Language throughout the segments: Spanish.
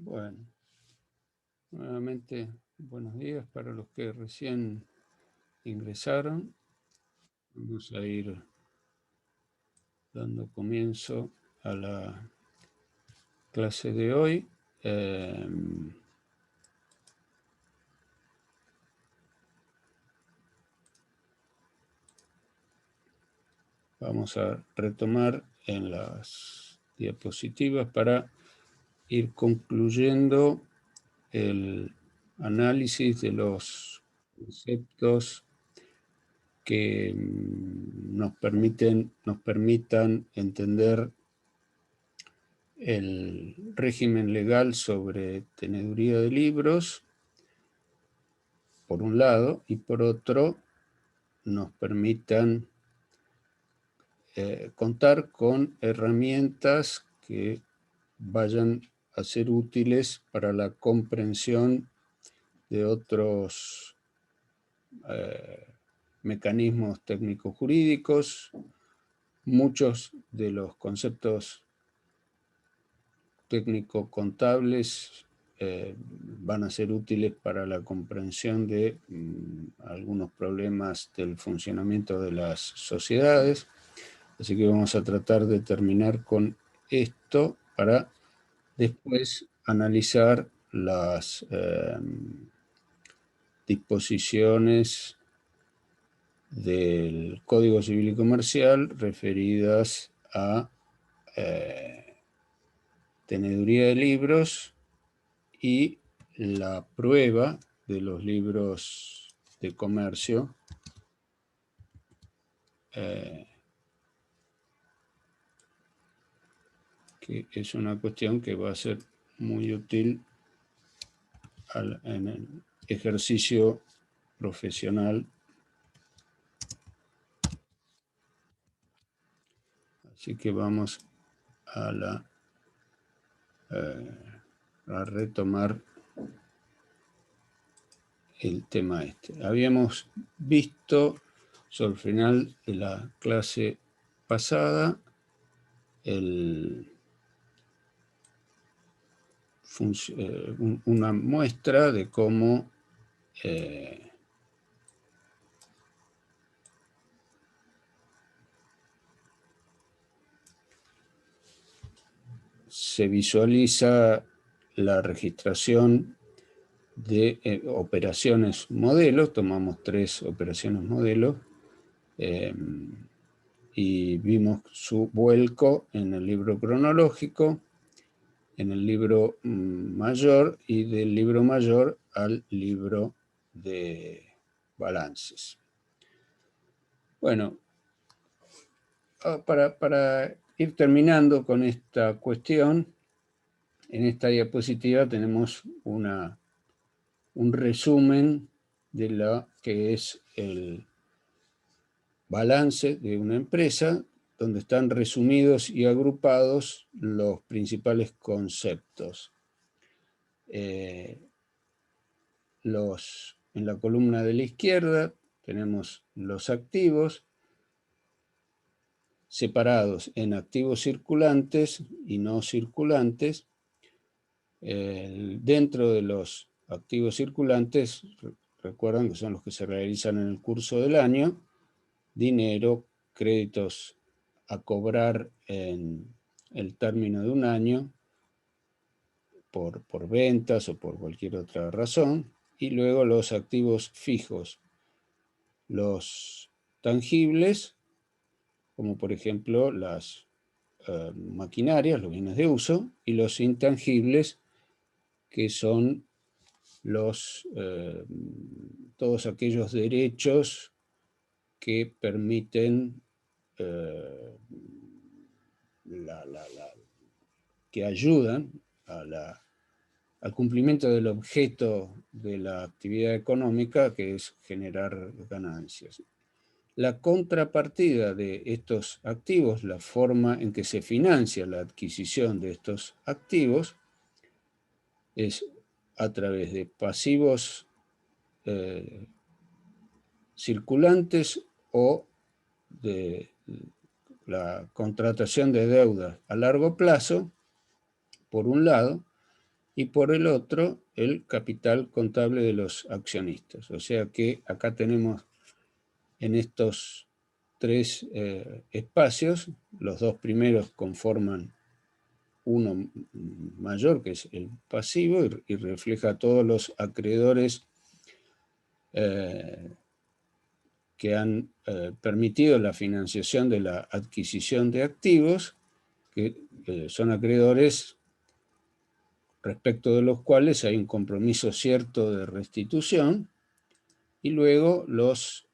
Bueno, nuevamente buenos días para los que recién ingresaron. Vamos a ir dando comienzo a la clase de hoy. Vamos a retomar en las diapositivas para ir concluyendo el análisis de los conceptos que nos permitan entender el régimen legal sobre teneduría de libros, por un lado, y por otro, nos permitan contar con herramientas que vayan a ser útiles para la comprensión de otros mecanismos técnico-jurídicos. Muchos de los conceptos técnico-contables van a ser útiles para la comprensión de algunos problemas del funcionamiento de las sociedades. Así que vamos a tratar de terminar con esto para después analizar las disposiciones del Código Civil y Comercial referidas a teneduría de libros y la prueba de los libros de comercio, que es una cuestión que va a ser muy útil en el ejercicio profesional. Así que vamos a retomar el tema este. Habíamos visto sobre el final de la clase pasada una muestra de cómo se visualiza la registración de operaciones modelos. Tomamos 3 operaciones modelos y vimos su vuelco en el libro cronológico, en el libro mayor y del libro mayor al libro de balances. Bueno, para ir terminando con esta cuestión, en esta diapositiva tenemos un resumen de lo que es el balance de una empresa, donde están resumidos y agrupados los principales conceptos. En la columna de la izquierda tenemos los activos, separados en activos circulantes y no circulantes. Dentro de los activos circulantes, recuerdan que son los que se realizan en el curso del año: dinero, créditos a cobrar en el término de un año por ventas o por cualquier otra razón, y luego los activos fijos, los tangibles, como por ejemplo las maquinarias, los bienes de uso, y los intangibles, que son todos aquellos derechos que permiten que ayudan al cumplimiento del objeto de la actividad económica, que es generar ganancias. La contrapartida de estos activos, la forma en que se financia la adquisición de estos activos, es a través de pasivos circulantes o de la contratación de deuda a largo plazo, por un lado, y por el otro el capital contable de los accionistas. O sea que acá tenemos en estos tres espacios, los dos primeros conforman uno mayor, que es el pasivo, y refleja a todos los acreedores que han permitido la financiación de la adquisición de activos, que son acreedores respecto de los cuales hay un compromiso cierto de restitución, y luego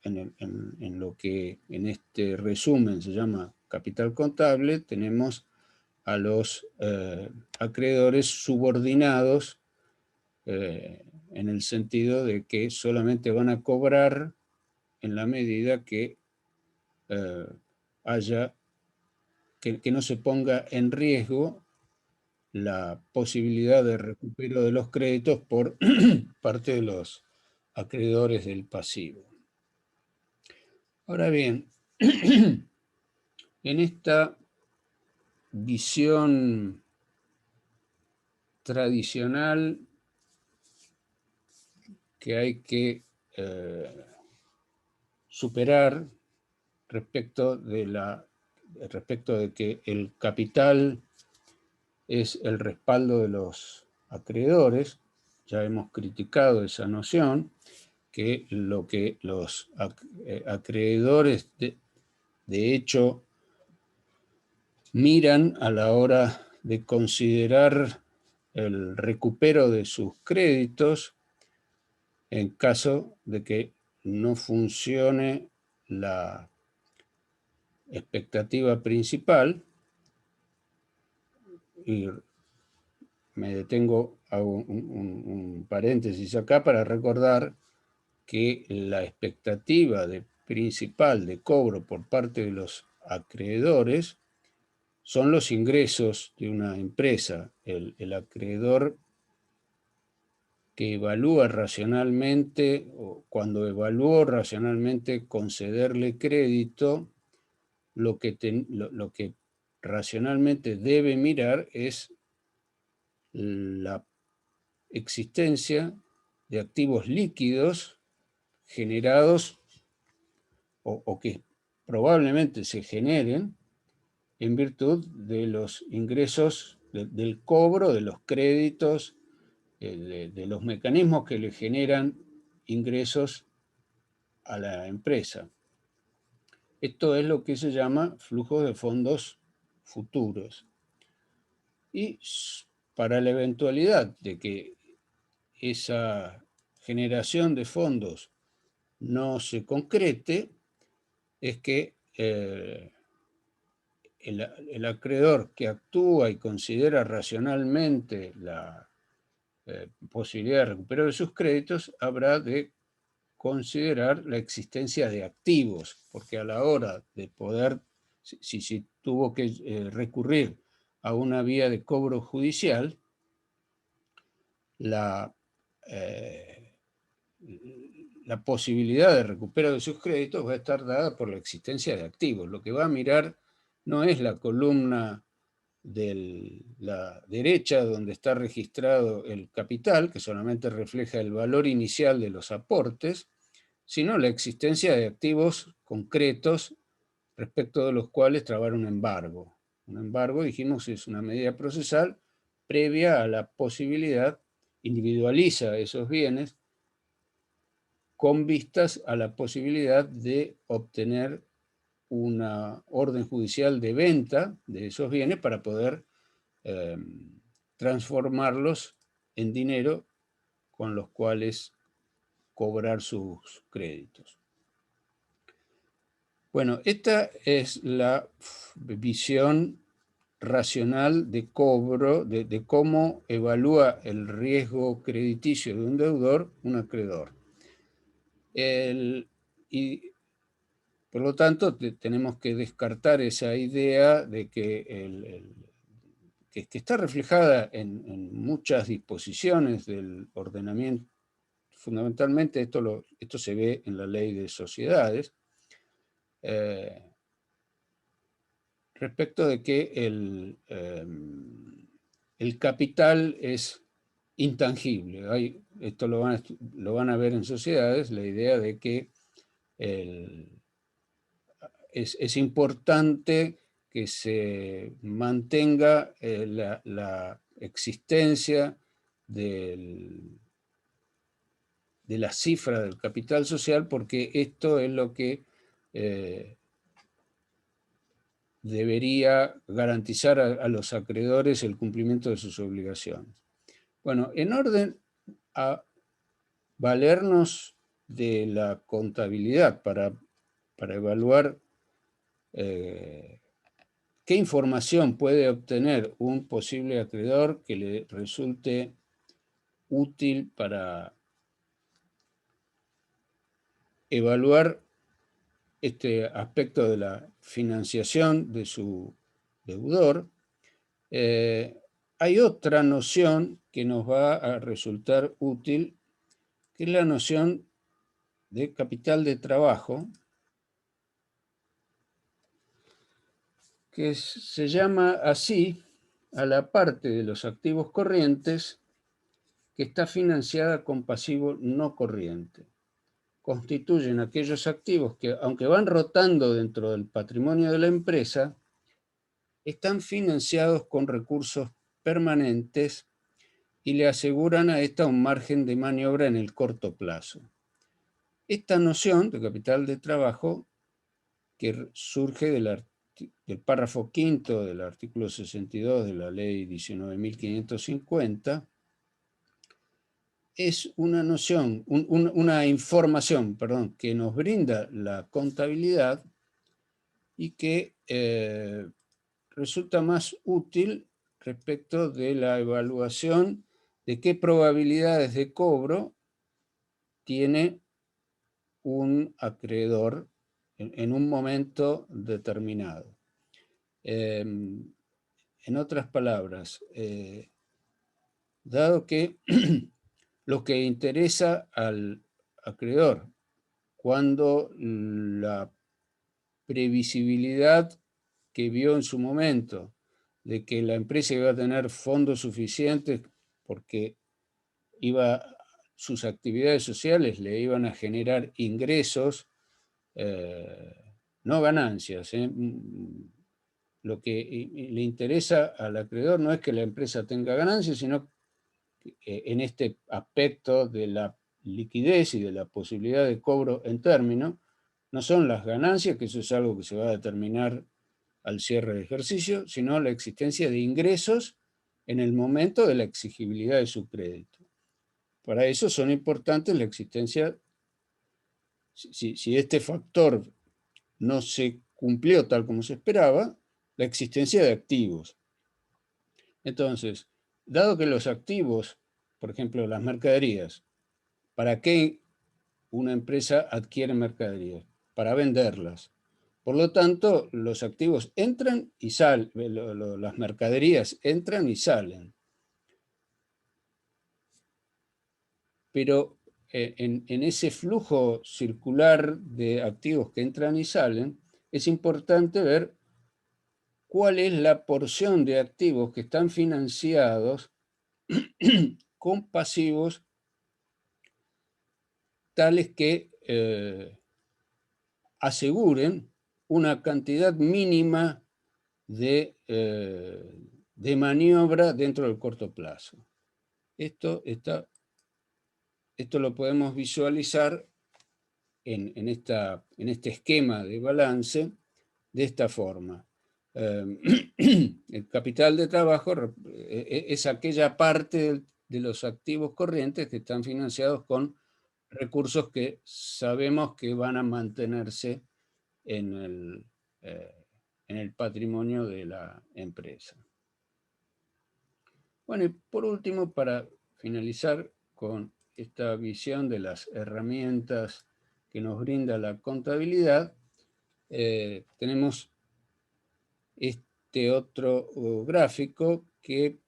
en lo que en este resumen se llama capital contable, tenemos a los acreedores subordinados, en el sentido de que solamente van a cobrar en la medida que eh, haya, que no se ponga en riesgo la posibilidad de recupero de los créditos por parte de los acreedores del pasivo. Ahora bien, en esta visión tradicional que hay que superar respecto de que el capital es el respaldo de los acreedores, ya hemos criticado esa noción, que lo que los acreedores de hecho miran a la hora de considerar el recupero de sus créditos en caso de que no funcione la expectativa principal. Y me detengo, hago un paréntesis acá para recordar que la expectativa principal de cobro por parte de los acreedores son los ingresos de una empresa. El acreedor que evalúa racionalmente, o cuando evaluó racionalmente concederle crédito, lo que racionalmente debe mirar es la existencia de activos líquidos generados o que probablemente se generen en virtud de los ingresos del cobro de los créditos, de los mecanismos que le generan ingresos a la empresa. Esto es lo que se llama flujo de fondos futuros. Y para la eventualidad de que esa generación de fondos no se concrete, es que el acreedor que actúa y considera racionalmente la posibilidad de recuperar de sus créditos habrá de considerar la existencia de activos, porque a la hora de poder, si tuvo que recurrir a una vía de cobro judicial, la posibilidad de recupero de sus créditos va a estar dada por la existencia de activos. Lo que va a mirar no es la columna de la derecha donde está registrado el capital, que solamente refleja el valor inicial de los aportes, sino la existencia de activos concretos respecto de los cuales trabar un embargo. Un embargo, dijimos, es una medida procesal previa a la posibilidad, individualiza esos bienes con vistas a la posibilidad de obtener una orden judicial de venta de esos bienes para poder transformarlos en dinero con los cuales cobrar sus créditos. Bueno, esta es la visión racional de cobro, de cómo evalúa el riesgo crediticio de un deudor, un acreedor. Y por lo tanto, tenemos que descartar esa idea de que está reflejada en muchas disposiciones del ordenamiento. Fundamentalmente esto se ve en la ley de sociedades, respecto de que el capital es intangible. Esto lo van a ver en sociedades, la idea de que es importante que se mantenga la existencia de la cifra del capital social, porque esto es lo que debería garantizar a los acreedores el cumplimiento de sus obligaciones. Bueno, en orden a valernos de la contabilidad para evaluar qué información puede obtener un posible acreedor que le resulte útil para evaluar este aspecto de la financiación de su deudor. Hay otra noción que nos va a resultar útil, que es la noción de capital de trabajo, que se llama así a la parte de los activos corrientes que está financiada con pasivo no corriente. Constituyen aquellos activos que, aunque van rotando dentro del patrimonio de la empresa, están financiados con recursos permanentes y le aseguran a esta un margen de maniobra en el corto plazo. Esta noción de capital de trabajo, que surge del párrafo quinto del artículo 62 de la ley 19.550, es una noción, una información, perdón, que nos brinda la contabilidad y que resulta más útil respecto de la evaluación de qué probabilidades de cobro tiene un acreedor en un momento determinado. En otras palabras, dado que lo que interesa al acreedor cuando la previsibilidad que vio en su momento de que la empresa iba a tener fondos suficientes porque sus actividades sociales le iban a generar ingresos, no ganancias. Lo que le interesa al acreedor no es que la empresa tenga ganancias, sino en este aspecto de la liquidez y de la posibilidad de cobro en término, no son las ganancias, que eso es algo que se va a determinar al cierre de ejercicio, sino la existencia de ingresos en el momento de la exigibilidad de su crédito. Para eso son importantes la existencia, si este factor no se cumplió tal como se esperaba, la existencia de activos. Entonces, dado que los activos, por ejemplo, las mercaderías, ¿para qué una empresa adquiere mercaderías? Para venderlas. Por lo tanto, los activos entran y salen, las mercaderías entran y salen. Pero en ese flujo circular de activos que entran y salen, es importante ver cuál es la porción de activos que están financiados con pasivos tales que aseguren una cantidad mínima de maniobra dentro del corto plazo. Esto lo podemos visualizar en este esquema de balance de esta forma. El capital de trabajo es aquella parte de los activos corrientes que están financiados con recursos que sabemos que van a mantenerse en el patrimonio de la empresa. Bueno, y por último, para finalizar con esta visión de las herramientas que nos brinda la contabilidad, tenemos este otro gráfico que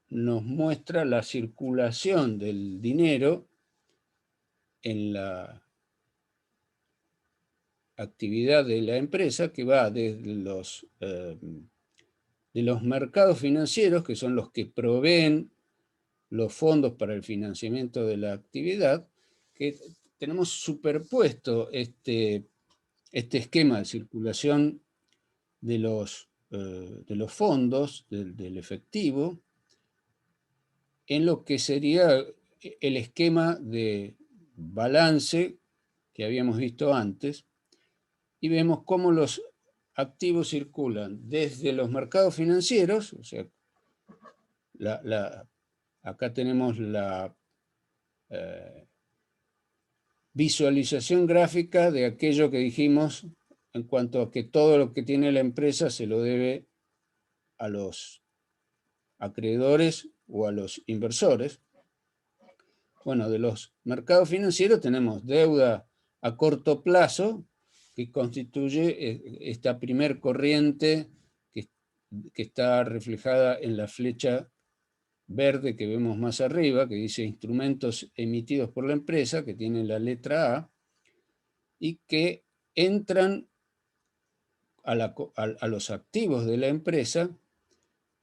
nos muestra la circulación del dinero en la actividad de la empresa, que va desde los de los mercados financieros, que son los que proveen los fondos para el financiamiento de la actividad, que tenemos superpuesto este esquema de circulación de los fondos, del efectivo, en lo que sería el esquema de balance que habíamos visto antes, y vemos cómo los activos circulan desde los mercados financieros, o sea, acá tenemos la visualización gráfica de aquello que dijimos en cuanto a que todo lo que tiene la empresa se lo debe a los acreedores o a los inversores. Bueno, de los mercados financieros tenemos deuda a corto plazo, que constituye esta primer corriente que está reflejada en la flecha verde que vemos más arriba, que dice instrumentos emitidos por la empresa, que tiene la letra A, y que entran a los activos de la empresa,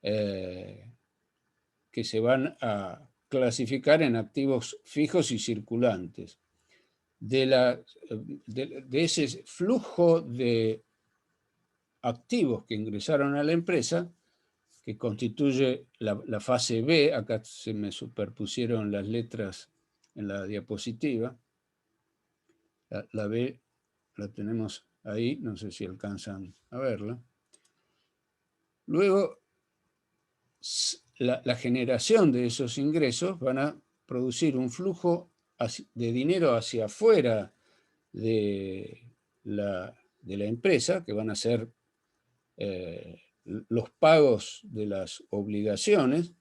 que se van a clasificar en activos fijos y circulantes. De ese flujo de activos que ingresaron a la empresa, que constituye la fase B, acá se me superpusieron las letras en la diapositiva, la B la tenemos ahí, no sé si alcanzan a verla. Luego, la generación de esos ingresos van a producir un flujo de dinero hacia afuera de la empresa, que van a ser los pagos de las obligaciones,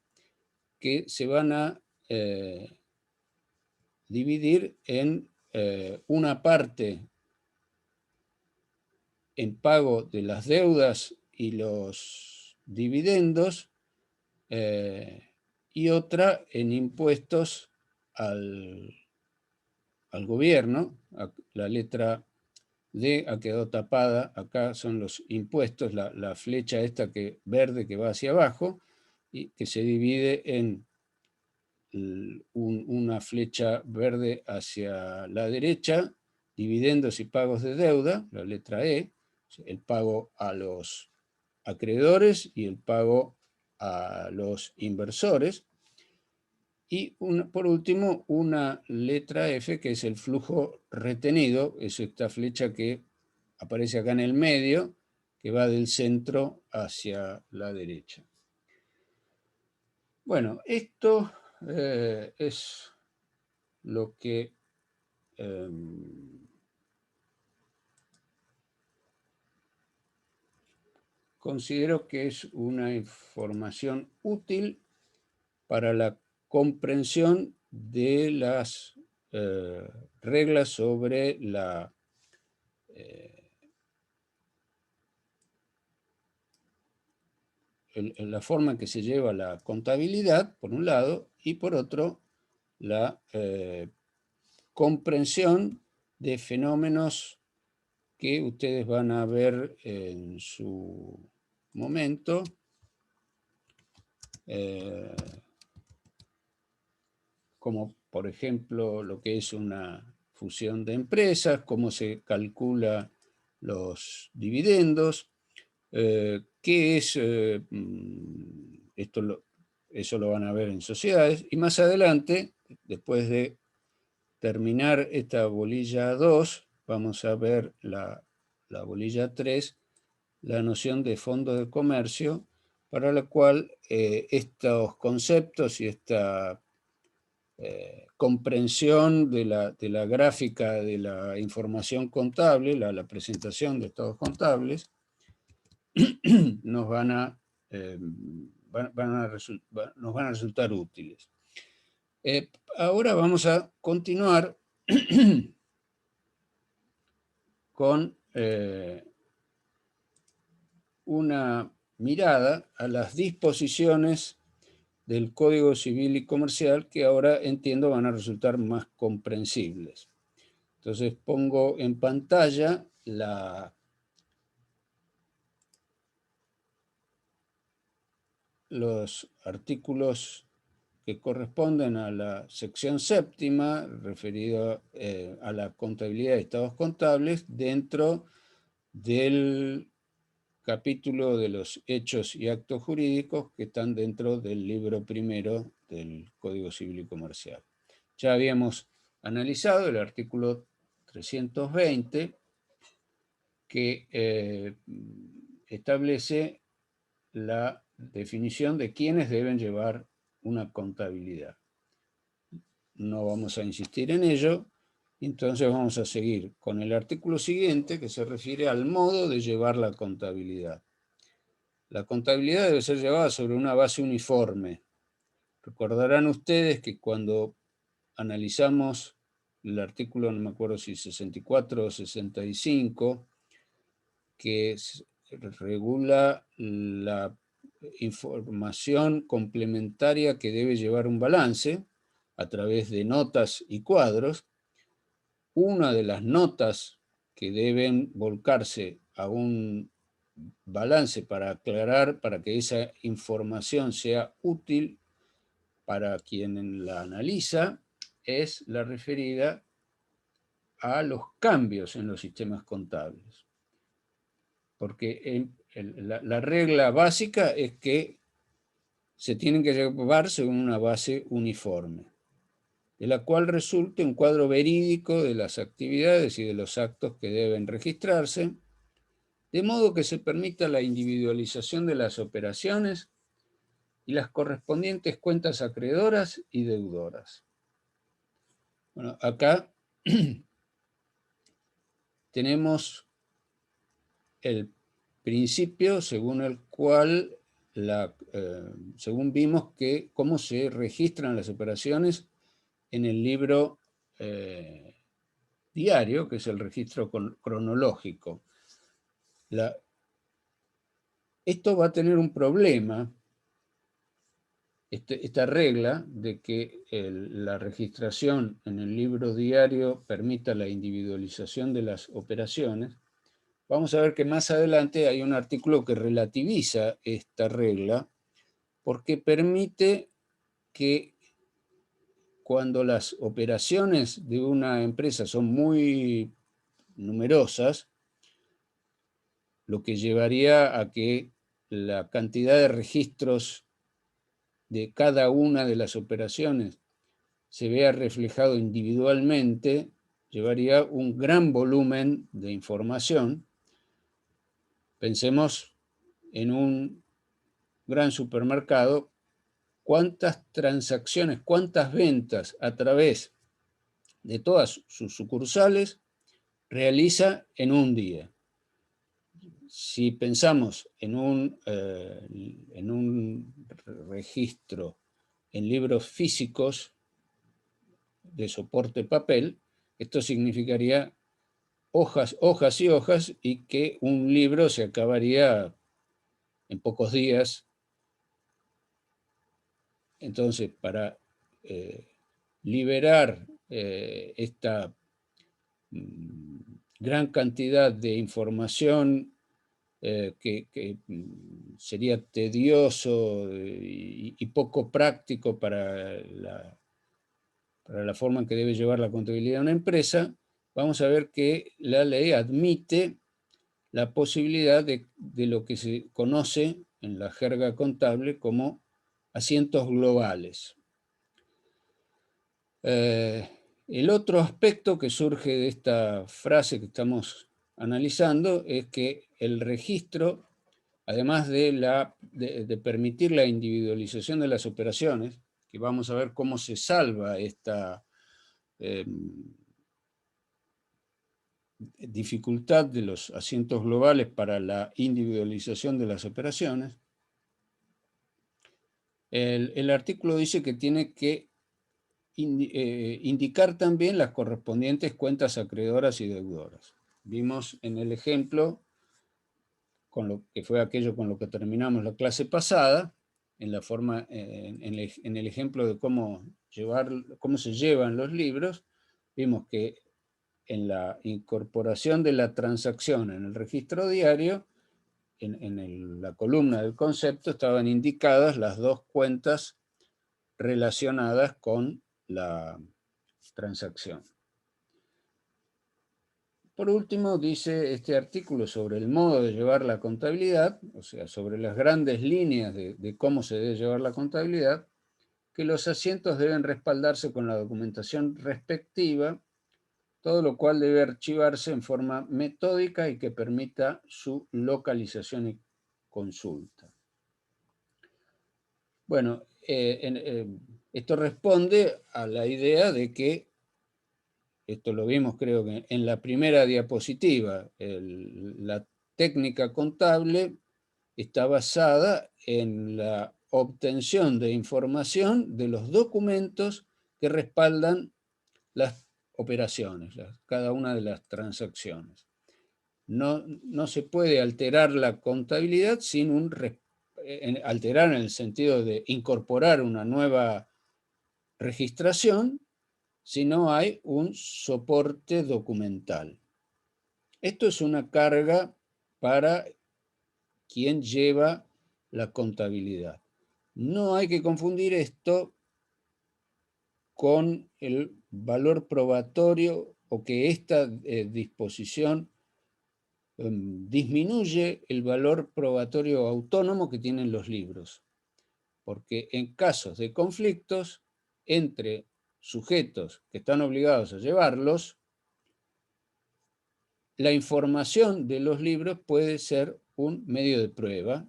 que se van a dividir en una parte en pago de las deudas y los dividendos, y otra en impuestos al gobierno. La letra D ha quedado tapada, acá son los impuestos, la flecha esta verde que va hacia abajo, y que se divide en una flecha verde hacia la derecha, dividendos y pagos de deuda, la letra E, el pago a los acreedores y el pago a los inversores. Y por último, una letra F, que es el flujo retenido, es esta flecha que aparece acá en el medio, que va del centro hacia la derecha. Bueno, esto es lo que considero que es una información útil para la comprensión de las reglas sobre la forma en que se lleva la contabilidad, por un lado, y por otro, la comprensión de fenómenos que ustedes van a ver en su momento, como por ejemplo lo que es una fusión de empresas, cómo se calcula los dividendos, qué es, eso lo van a ver en sociedades, y más adelante, después de terminar esta bolilla 2, vamos a ver la bolilla 3, la noción de fondo de comercio, para la cual estos conceptos y esta comprensión de la gráfica de la información contable, la presentación de estados contables, nos van a resultar útiles. Ahora vamos a continuar con una mirada a las disposiciones del Código Civil y Comercial, que ahora entiendo van a resultar más comprensibles. Entonces pongo en pantalla los artículos que corresponden a la sección séptima, referido a la contabilidad de estados contables, dentro del capítulo de los hechos y actos jurídicos que están dentro del libro primero del Código Civil y Comercial. Ya habíamos analizado el artículo 320, que establece la definición de quiénes deben llevar una contabilidad. No vamos a insistir en ello, entonces vamos a seguir con el artículo siguiente, que se refiere al modo de llevar la contabilidad. La contabilidad debe ser llevada sobre una base uniforme. Recordarán ustedes que cuando analizamos el artículo, no me acuerdo si 64 o 65, que regula la información complementaria que debe llevar un balance a través de notas y cuadros. Una de las notas que deben volcarse a un balance para aclarar, para que esa información sea útil para quien la analiza, es la referida a los cambios en los sistemas contables. Porque la regla básica es que se tienen que llevar según una base uniforme, de la cual resulte un cuadro verídico de las actividades y de los actos que deben registrarse, de modo que se permita la individualización de las operaciones y las correspondientes cuentas acreedoras y deudoras. Bueno, acá tenemos el principio según el cual, según vimos, que cómo se registran las operaciones en el libro diario, que es el registro cronológico. Esto va a tener un problema, esta regla de que la registración en el libro diario permita la individualización de las operaciones. Vamos a ver que más adelante hay un artículo que relativiza esta regla porque permite que cuando las operaciones de una empresa son muy numerosas, lo que llevaría a que la cantidad de registros de cada una de las operaciones se vea reflejado individualmente, llevaría un gran volumen de información. Pensemos en un gran supermercado, cuántas transacciones, cuántas ventas a través de todas sus sucursales realiza en un día. Si pensamos en un registro en libros físicos de soporte papel, esto significaría hojas, hojas y hojas, y que un libro se acabaría en pocos días. Entonces, para liberar esta gran cantidad de información que sería tedioso y poco práctico para la forma en que debe llevar la contabilidad una empresa, vamos a ver que la ley admite la posibilidad de lo que se conoce en la jerga contable como asientos globales. El otro aspecto que surge de esta frase que estamos analizando es que el registro, además de permitir la individualización de las operaciones, que vamos a ver cómo se salva esta dificultad de los asientos globales para la individualización de las operaciones, el artículo dice que tiene que indicar también las correspondientes cuentas acreedoras y deudoras. Vimos en el ejemplo, que fue aquello con lo que terminamos la clase pasada, en el ejemplo de cómo se llevan los libros, vimos que en la incorporación de la transacción en el registro diario, la columna del concepto estaban indicadas las dos cuentas relacionadas con la transacción. Por último, dice este artículo sobre el modo de llevar la contabilidad, o sea, sobre las grandes líneas de cómo se debe llevar la contabilidad, que los asientos deben respaldarse con la documentación respectiva, todo lo cual debe archivarse en forma metódica y que permita su localización y consulta. Bueno, esto responde a la idea de que, esto lo vimos creo que en la primera diapositiva, la técnica contable está basada en la obtención de información de los documentos que respaldan las operaciones, cada una de las transacciones. No se puede alterar la contabilidad sin alterar en el sentido de incorporar una nueva registración si no hay un soporte documental. Esto es una carga para quien lleva la contabilidad. No hay que confundir esto con el valor probatorio o que esta disposición disminuye el valor probatorio autónomo que tienen los libros. Porque en casos de conflictos entre sujetos que están obligados a llevarlos, la información de los libros puede ser un medio de prueba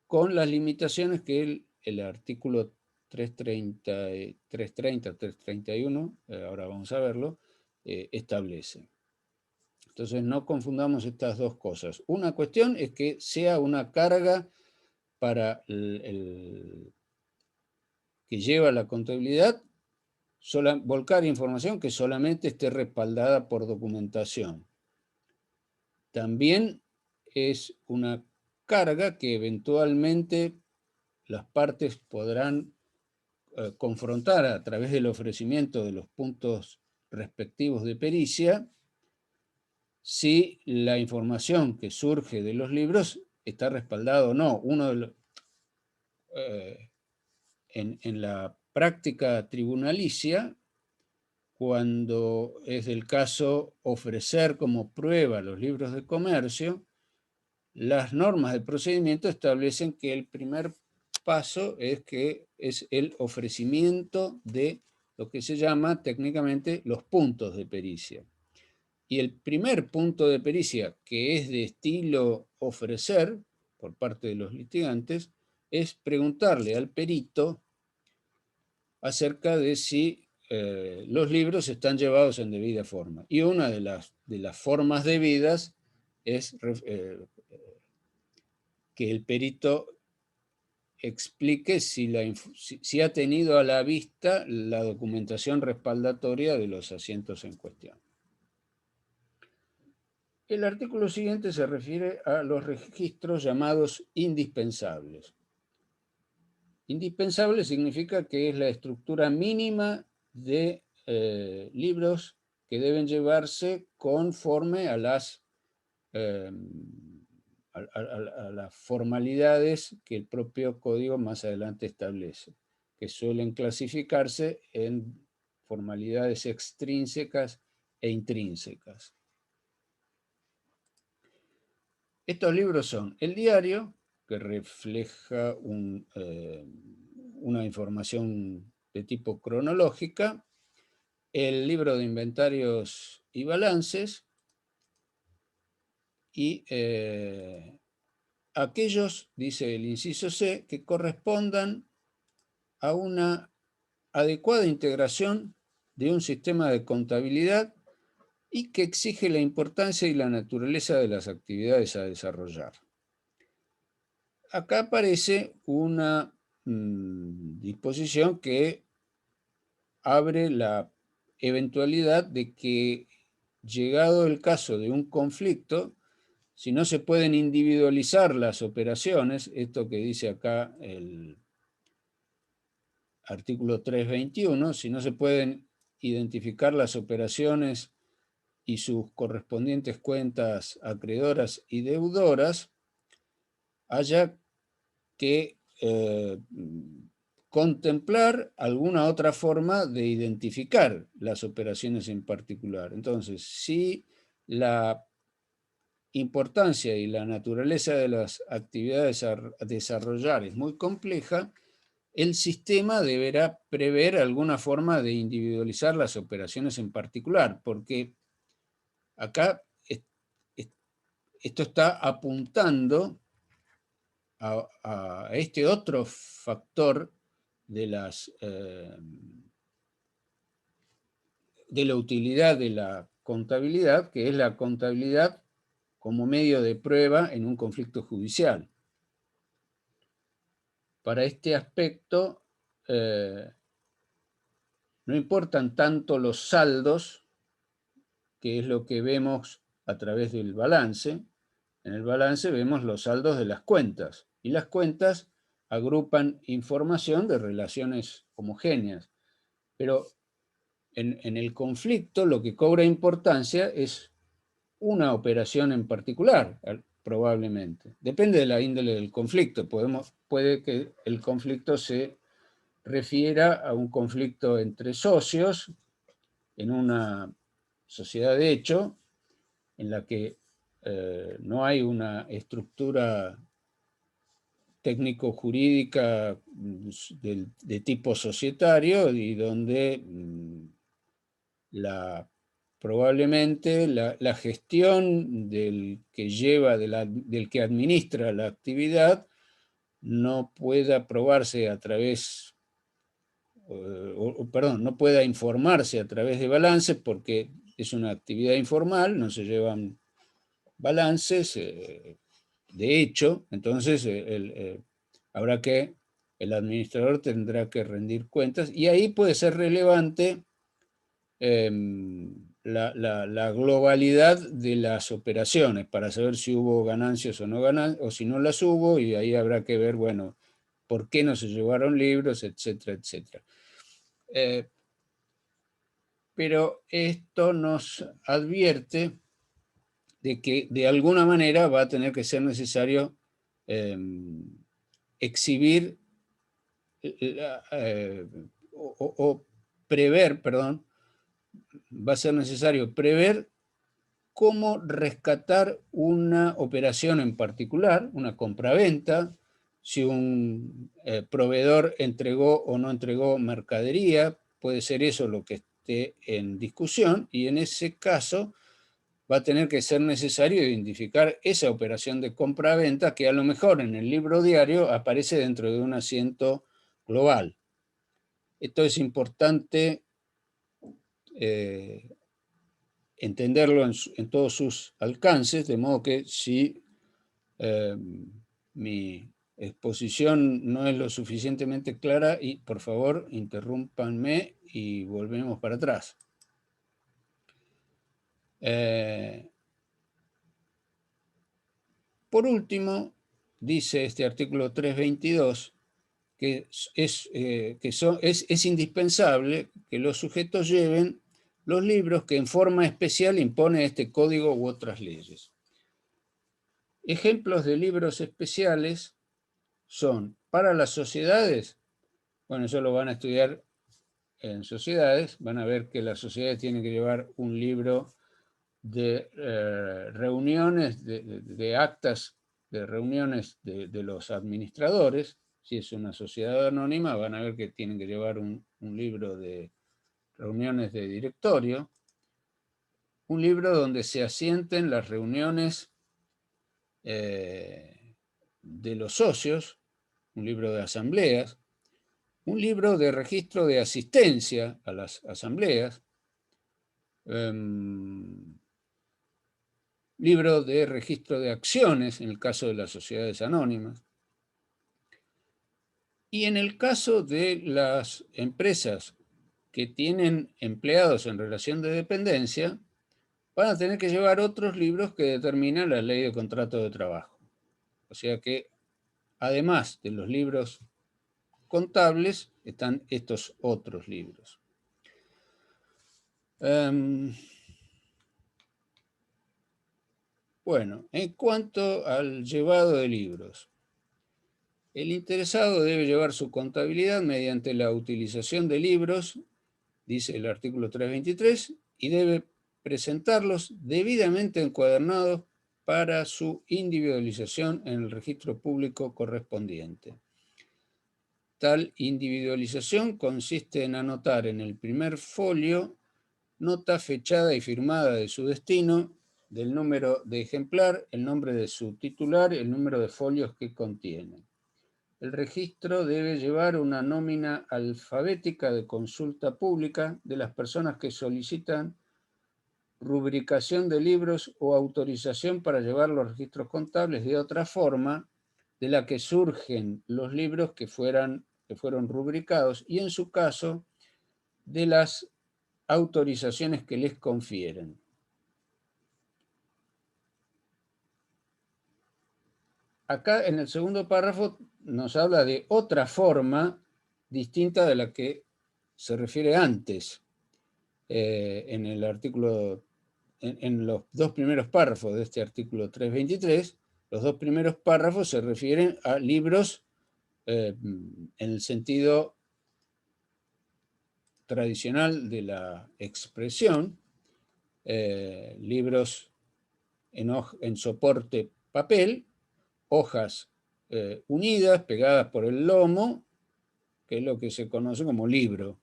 con las limitaciones que el artículo 330, 331, ahora vamos a verlo, establece. Entonces no confundamos estas dos cosas. Una cuestión es que sea una carga para el que lleva la contabilidad, volcar información que solamente esté respaldada por documentación. También es una carga que eventualmente las partes podrán confrontar a través del ofrecimiento de los puntos respectivos de pericia si la información que surge de los libros está respaldada o no. En la práctica tribunalicia, cuando es del caso ofrecer como prueba los libros de comercio, las normas del procedimiento establecen que el primer paso es el ofrecimiento de lo que se llama técnicamente los puntos de pericia. Y el primer punto de pericia, que es de estilo ofrecer por parte de los litigantes, es preguntarle al perito acerca de si los libros están llevados en debida forma. Y una de las formas debidas es que el perito explique si ha tenido a la vista la documentación respaldatoria de los asientos en cuestión. El artículo siguiente se refiere a los registros llamados indispensables. Indispensable significa que es la estructura mínima de libros que deben llevarse conforme a las formalidades que el propio código más adelante establece, que suelen clasificarse en formalidades extrínsecas e intrínsecas. Estos libros son el diario, que refleja una información de tipo cronológica, el libro de inventarios y balances, y aquellos, dice el inciso C, que correspondan a una adecuada integración de un sistema de contabilidad y que exige la importancia y la naturaleza de las actividades a desarrollar. Acá aparece una disposición que abre la eventualidad de que, llegado el caso de un conflicto, si no se pueden individualizar las operaciones, esto que dice acá el artículo 321, si no se pueden identificar las operaciones y sus correspondientes cuentas acreedoras y deudoras, haya que contemplar alguna otra forma de identificar las operaciones en particular. Entonces, si la importancia y la naturaleza de las actividades a desarrollar es muy compleja, el sistema deberá prever alguna forma de individualizar las operaciones en particular, porque acá esto está apuntando a este otro factor de la utilidad de la contabilidad, que es la contabilidad como medio de prueba en un conflicto judicial. Para este aspecto, no importan tanto los saldos, que es lo que vemos a través del balance. En el balance vemos los saldos de las cuentas, y las cuentas agrupan información de relaciones homogéneas. Pero en el conflicto lo que cobra importancia es una operación en particular, probablemente. Depende de la índole del conflicto. Puede que el conflicto se refiera a un conflicto entre socios en una sociedad de hecho, en la que no hay una estructura técnico-jurídica de tipo societario y donde probablemente la gestión del que administra la actividad no pueda aprobarse a través, perdón, no pueda informarse a través de balances porque es una actividad informal, no se llevan balances, de hecho, entonces el administrador tendrá que rendir cuentas y ahí puede ser relevante la globalidad de las operaciones para saber si hubo ganancias o no ganancias, o si no las hubo, y ahí habrá que ver, bueno, por qué no se llevaron libros, etcétera, etcétera. Pero esto nos advierte de que de alguna manera va a tener que ser necesario exhibir o prever, perdón, va a ser necesario prever cómo rescatar una operación en particular, una compraventa, si un proveedor entregó o no entregó mercadería, puede ser eso lo que esté en discusión, y en ese caso va a tener que ser necesario identificar esa operación de compra-venta que a lo mejor en el libro diario aparece dentro de un asiento global. Esto es importante entenderlo en todos sus alcances, de modo que si mi exposición no es lo suficientemente clara, y por favor interrúmpanme y volvemos para atrás. Por último, dice este artículo 322 que es indispensable que los sujetos lleven los libros que en forma especial impone este código u otras leyes. Ejemplos de libros especiales son para las sociedades. Bueno, eso lo van a estudiar en sociedades, van a ver que las sociedades tienen que llevar un libro de reuniones, de actas de reuniones de los administradores. Si es una sociedad anónima, van a ver que tienen que llevar un libro de reuniones de directorio, un libro donde se asienten las reuniones de los socios, un libro de asambleas, un libro de registro de asistencia a las asambleas, libro de registro de acciones en el caso de las sociedades anónimas. Y en el caso de las empresas que tienen empleados en relación de dependencia, van a tener que llevar otros libros que determinan la ley de contrato de trabajo. O sea que, además de los libros contables, están estos otros libros. Bueno, en cuanto al llevado de libros, El interesado debe llevar su contabilidad mediante la utilización de libros, dice el artículo 323, y debe presentarlos debidamente encuadernados para su individualización en el registro público correspondiente. Tal individualización consiste en anotar en el primer folio nota fechada y firmada de su destino, del número de ejemplar, el nombre de su titular y el número de folios que contiene. El registro debe llevar una nómina alfabética de consulta pública de las personas que solicitan rubricación de libros o autorización para llevar los registros contables de otra forma de la que surgen los libros que fueron rubricados y, en su caso, de las autorizaciones que les confieren. Acá en el segundo párrafo nos habla de otra forma distinta de la que se refiere antes en el artículo, en los dos primeros párrafos de este artículo 323. Los dos primeros párrafos se refieren a libros en el sentido tradicional de la expresión, libros en soporte papel, hojas unidas, pegadas por el lomo, que es lo que se conoce como libro.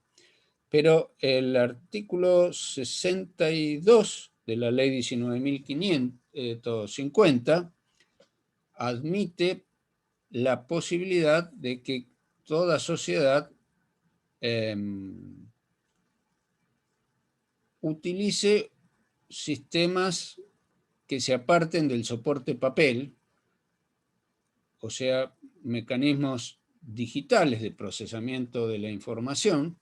Pero el artículo 62 de la ley 19.550 admite la posibilidad de que toda sociedad utilice sistemas que se aparten del soporte papel, o sea, mecanismos digitales de procesamiento de la información,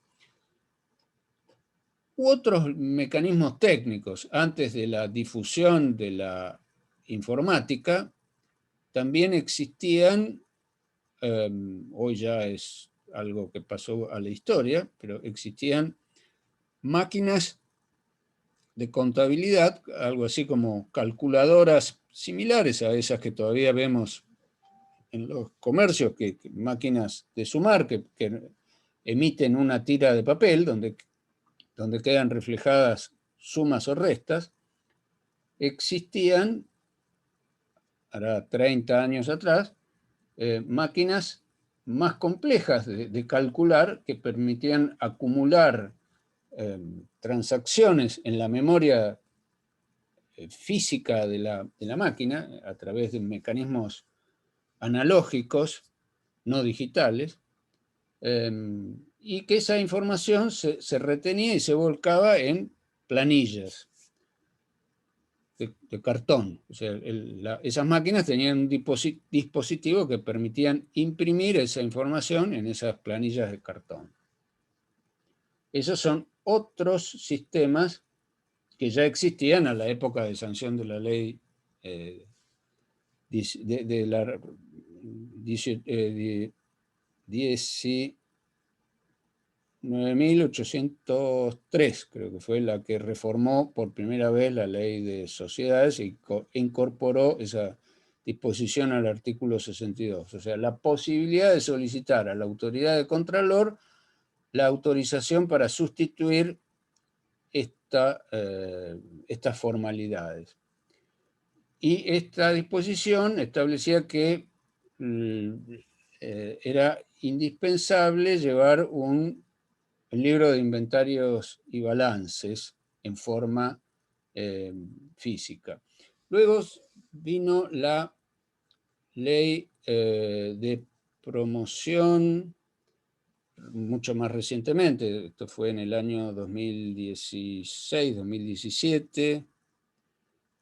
u otros mecanismos técnicos. Antes de la difusión de la informática, también existían, hoy ya es algo que pasó a la historia, pero existían máquinas de contabilidad, algo así como calculadoras similares a esas que todavía vemos en los comercios, máquinas de sumar que emiten una tira de papel donde quedan reflejadas sumas o restas. Existían, ahora 30 años atrás, máquinas más complejas de calcular que permitían acumular transacciones en la memoria física de la máquina a través de mecanismos analógicos, no digitales, y que esa información se retenía y se volcaba en planillas de cartón. O sea, esas máquinas tenían un dispositivo que permitían imprimir esa información en esas planillas de cartón. Esos son otros sistemas que ya existían a la época de sanción de la ley de la 19.803, creo que fue la que reformó por primera vez la ley de sociedades e incorporó esa disposición al artículo 62. O sea, la posibilidad de solicitar a la autoridad de Contralor la autorización para sustituir estas formalidades. Y esta disposición establecía que era indispensable llevar un libro de inventarios y balances en forma física. Luego vino la ley de promoción, mucho más recientemente, esto fue en el año 2016-2017,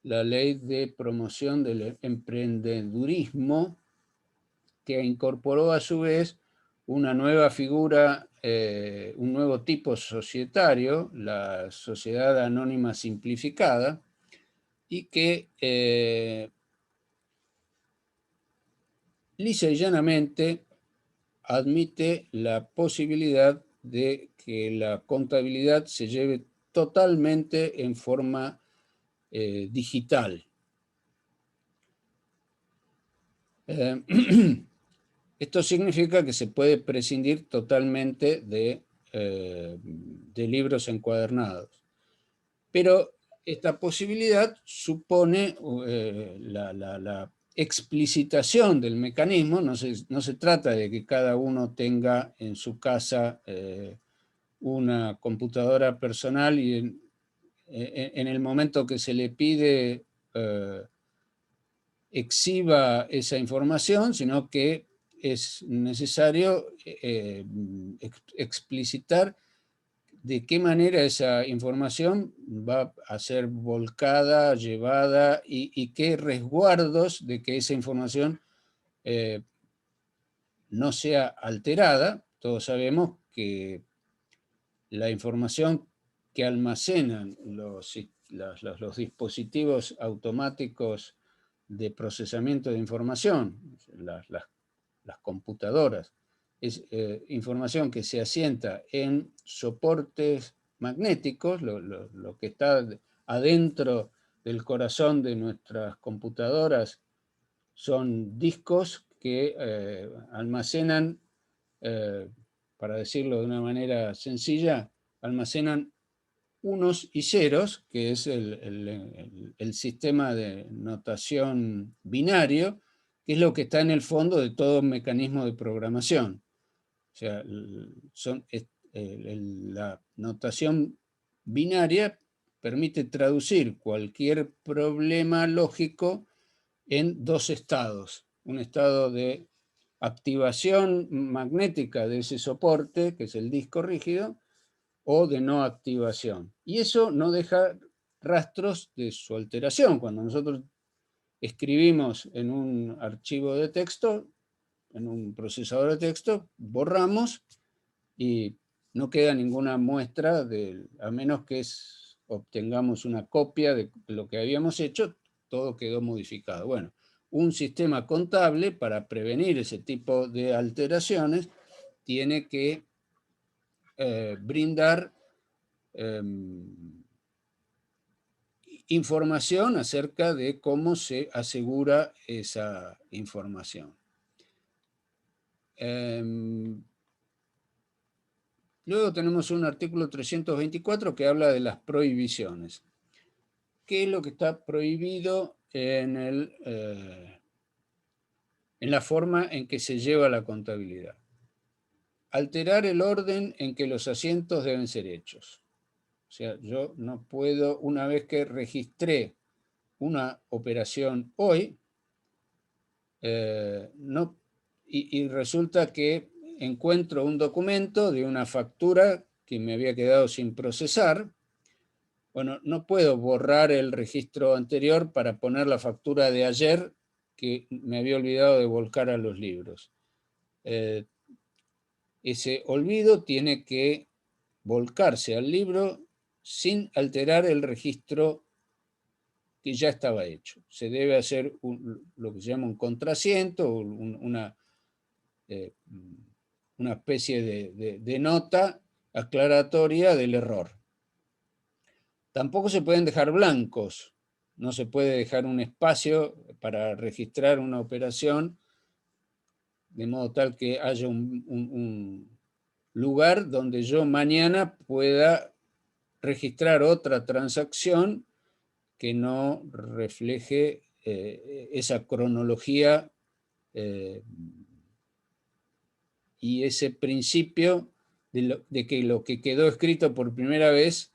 la ley de promoción del emprendedurismo, que incorporó a su vez una nueva figura, un nuevo tipo societario, la sociedad anónima simplificada, y que lisa y llanamente admite la posibilidad de que la contabilidad se lleve totalmente en forma digital. Esto significa que se puede prescindir totalmente de libros encuadernados. Pero esta posibilidad supone la explicitación del mecanismo. No se trata de que cada uno tenga en su casa una computadora personal y en el momento que se le pide exhiba esa información, sino que es necesario explicitar de qué manera esa información va a ser volcada, llevada y qué resguardos de que esa información no sea alterada. Todos sabemos que la información que almacenan los dispositivos automáticos de procesamiento de información, las computadoras, es información que se asienta en soportes magnéticos, lo que está adentro del corazón de nuestras computadoras son discos que almacenan, para decirlo de una manera sencilla, almacenan unos y ceros, que es el sistema de notación binario, que es lo que está en el fondo de todo mecanismo de programación. O sea, la notación binaria permite traducir cualquier problema lógico en dos estados. Un estado de activación magnética de ese soporte, que es el disco rígido, o de no activación. Y eso no deja rastros de su alteración. Cuando nosotros escribimos en un archivo de texto, en un procesador de texto, borramos y no queda ninguna muestra, a menos que obtengamos una copia de lo que habíamos hecho, todo quedó modificado. Bueno, un sistema contable, para prevenir ese tipo de alteraciones, tiene que brindar información acerca de cómo se asegura esa información. Luego tenemos un artículo 324 que habla de las prohibiciones. ¿Qué es lo que está prohibido en la forma en que se lleva la contabilidad? Alterar el orden en que los asientos deben ser hechos. O sea, yo no puedo, una vez que registré una operación hoy, y resulta que encuentro un documento de una factura que me había quedado sin procesar. Bueno, no puedo borrar el registro anterior para poner la factura de ayer que me había olvidado de volcar a los libros. Ese olvido tiene que volcarse al libro sin alterar el registro que ya estaba hecho. Se debe hacer lo que se llama un contrasiento, una especie de nota aclaratoria del error. Tampoco se pueden dejar blancos. No se puede dejar un espacio para registrar una operación de modo tal que haya un lugar donde yo mañana pueda registrar otra transacción que no refleje esa cronología y ese principio de que lo que quedó escrito por primera vez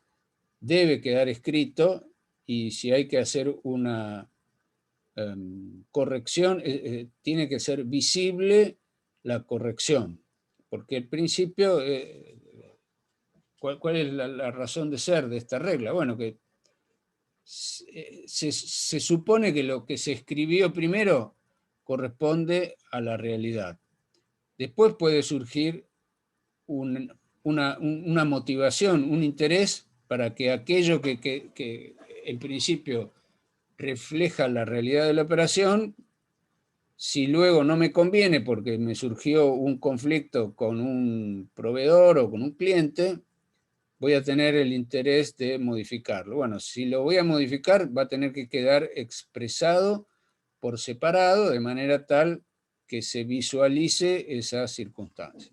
debe quedar escrito, y si hay que hacer una corrección, tiene que ser visible la corrección, porque el principio, ¿cuál es la razón de ser de esta regla? Bueno, que se supone que lo que se escribió primero corresponde a la realidad. Después puede surgir una motivación, un interés para que aquello que en principio refleja la realidad de la operación, si luego no me conviene porque me surgió un conflicto con un proveedor o con un cliente, voy a tener el interés de modificarlo. Bueno, si lo voy a modificar, va a tener que quedar expresado por separado, de manera tal que se visualice esa circunstancia.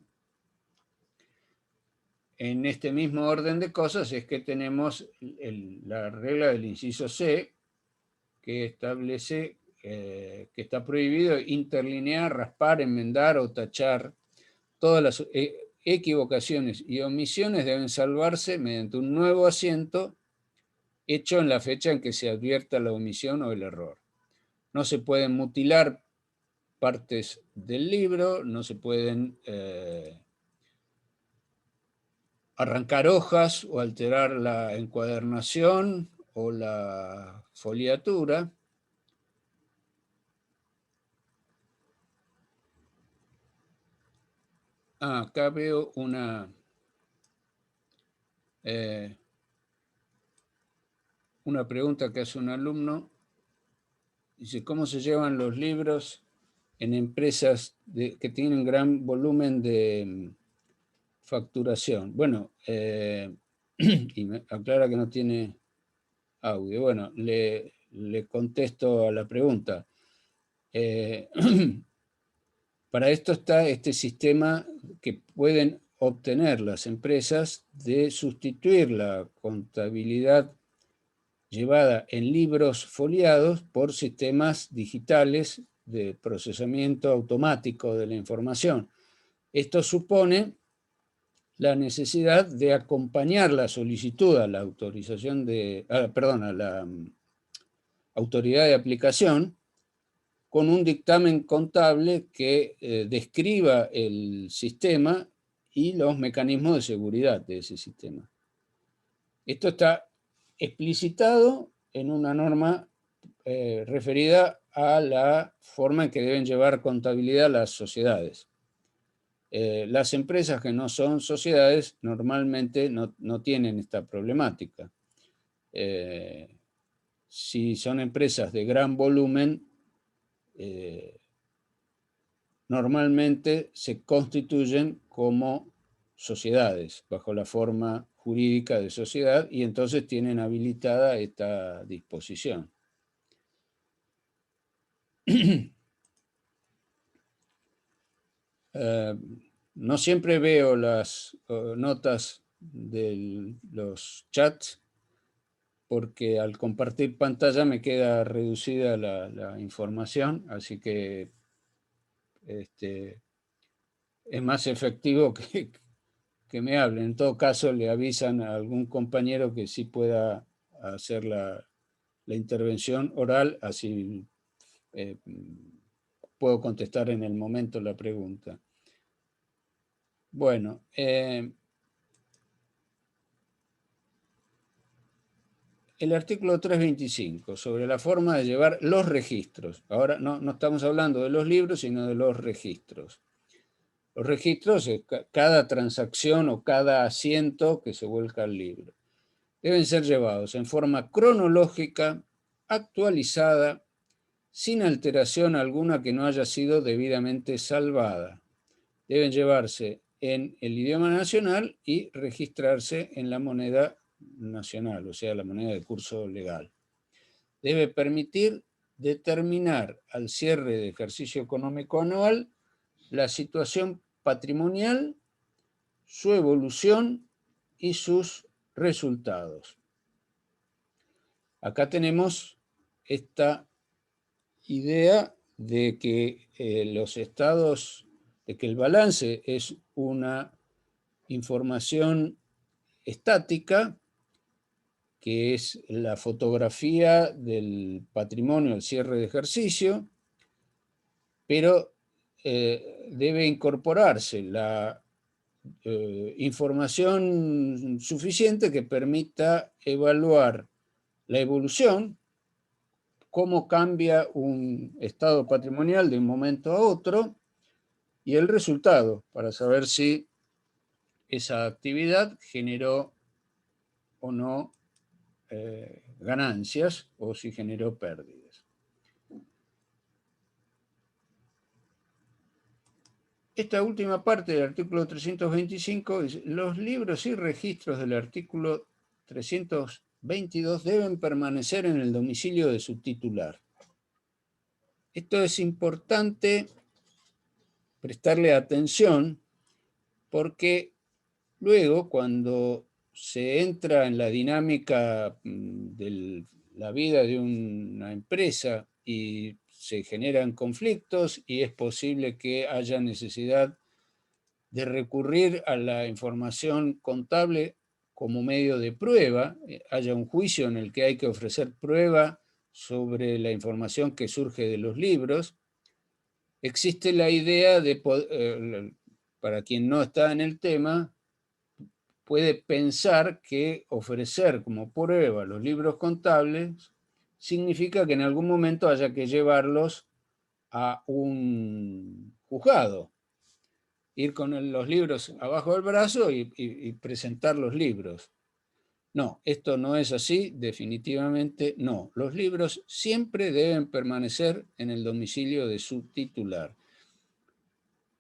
En este mismo orden de cosas es que tenemos la regla del inciso C, que establece que está prohibido interlinear, raspar, enmendar o tachar. Todas las equivocaciones y omisiones deben salvarse mediante un nuevo asiento hecho en la fecha en que se advierta la omisión o el error. No se pueden mutilar partes del libro, no se pueden arrancar hojas o alterar la encuadernación o la foliatura. Acá veo una pregunta que hace un alumno. Dice, ¿cómo se llevan los libros en empresas que tienen gran volumen de facturación? Bueno, y me aclara que no tiene audio. Bueno, le contesto a la pregunta. Para esto está este sistema que pueden obtener las empresas de sustituir la contabilidad llevada en libros foliados por sistemas digitales de procesamiento automático de la información. Esto supone la necesidad de acompañar la solicitud a la autorización a la autoridad de aplicación con un dictamen contable que describa el sistema y los mecanismos de seguridad de ese sistema. Esto está explicitado en una norma referida a la forma en que deben llevar contabilidad las sociedades. Las empresas que no son sociedades normalmente no tienen esta problemática. Si son empresas de gran volumen, normalmente se constituyen como sociedades, bajo la forma jurídica de sociedad, y entonces tienen habilitada esta disposición. No siempre veo las notas de los chats, porque al compartir pantalla me queda reducida la información, así que es más efectivo que me hablen. En todo caso, le avisan a algún compañero que sí pueda hacer la intervención oral, así puedo contestar en el momento la pregunta. Bueno, el artículo 325, sobre la forma de llevar los registros. Ahora no estamos hablando de los libros, sino de los registros. Los registros es cada transacción o cada asiento que se vuelca al libro. Deben ser llevados en forma cronológica, actualizada, sin alteración alguna que no haya sido debidamente salvada. Deben llevarse en el idioma nacional y registrarse en la moneda nacional, o sea, la moneda de curso legal. Debe permitir determinar al cierre de ejercicio económico anual la situación patrimonial, su evolución y sus resultados. Acá tenemos esta idea de que los estados, de que el balance es una información estática, que es la fotografía del patrimonio al cierre de ejercicio, pero debe incorporarse la información suficiente que permita evaluar la evolución, cómo cambia un estado patrimonial de un momento a otro, y el resultado, para saber si esa actividad generó o no ganancias o si generó pérdidas. Esta última parte del artículo 325 dice: los libros y registros del artículo 322 deben permanecer en el domicilio de su titular. Esto es importante prestarle atención, porque luego cuando se entra en la dinámica de la vida de una empresa y se generan conflictos y es posible que haya necesidad de recurrir a la información contable como medio de prueba, haya un juicio en el que hay que ofrecer prueba sobre la información que surge de los libros, existe la idea de, para quien no está en el tema, puede pensar que ofrecer como prueba los libros contables significa que en algún momento haya que llevarlos a un juzgado, ir con los libros abajo del brazo y presentar los libros. No, esto no es así, definitivamente no. Los libros siempre deben permanecer en el domicilio de su titular.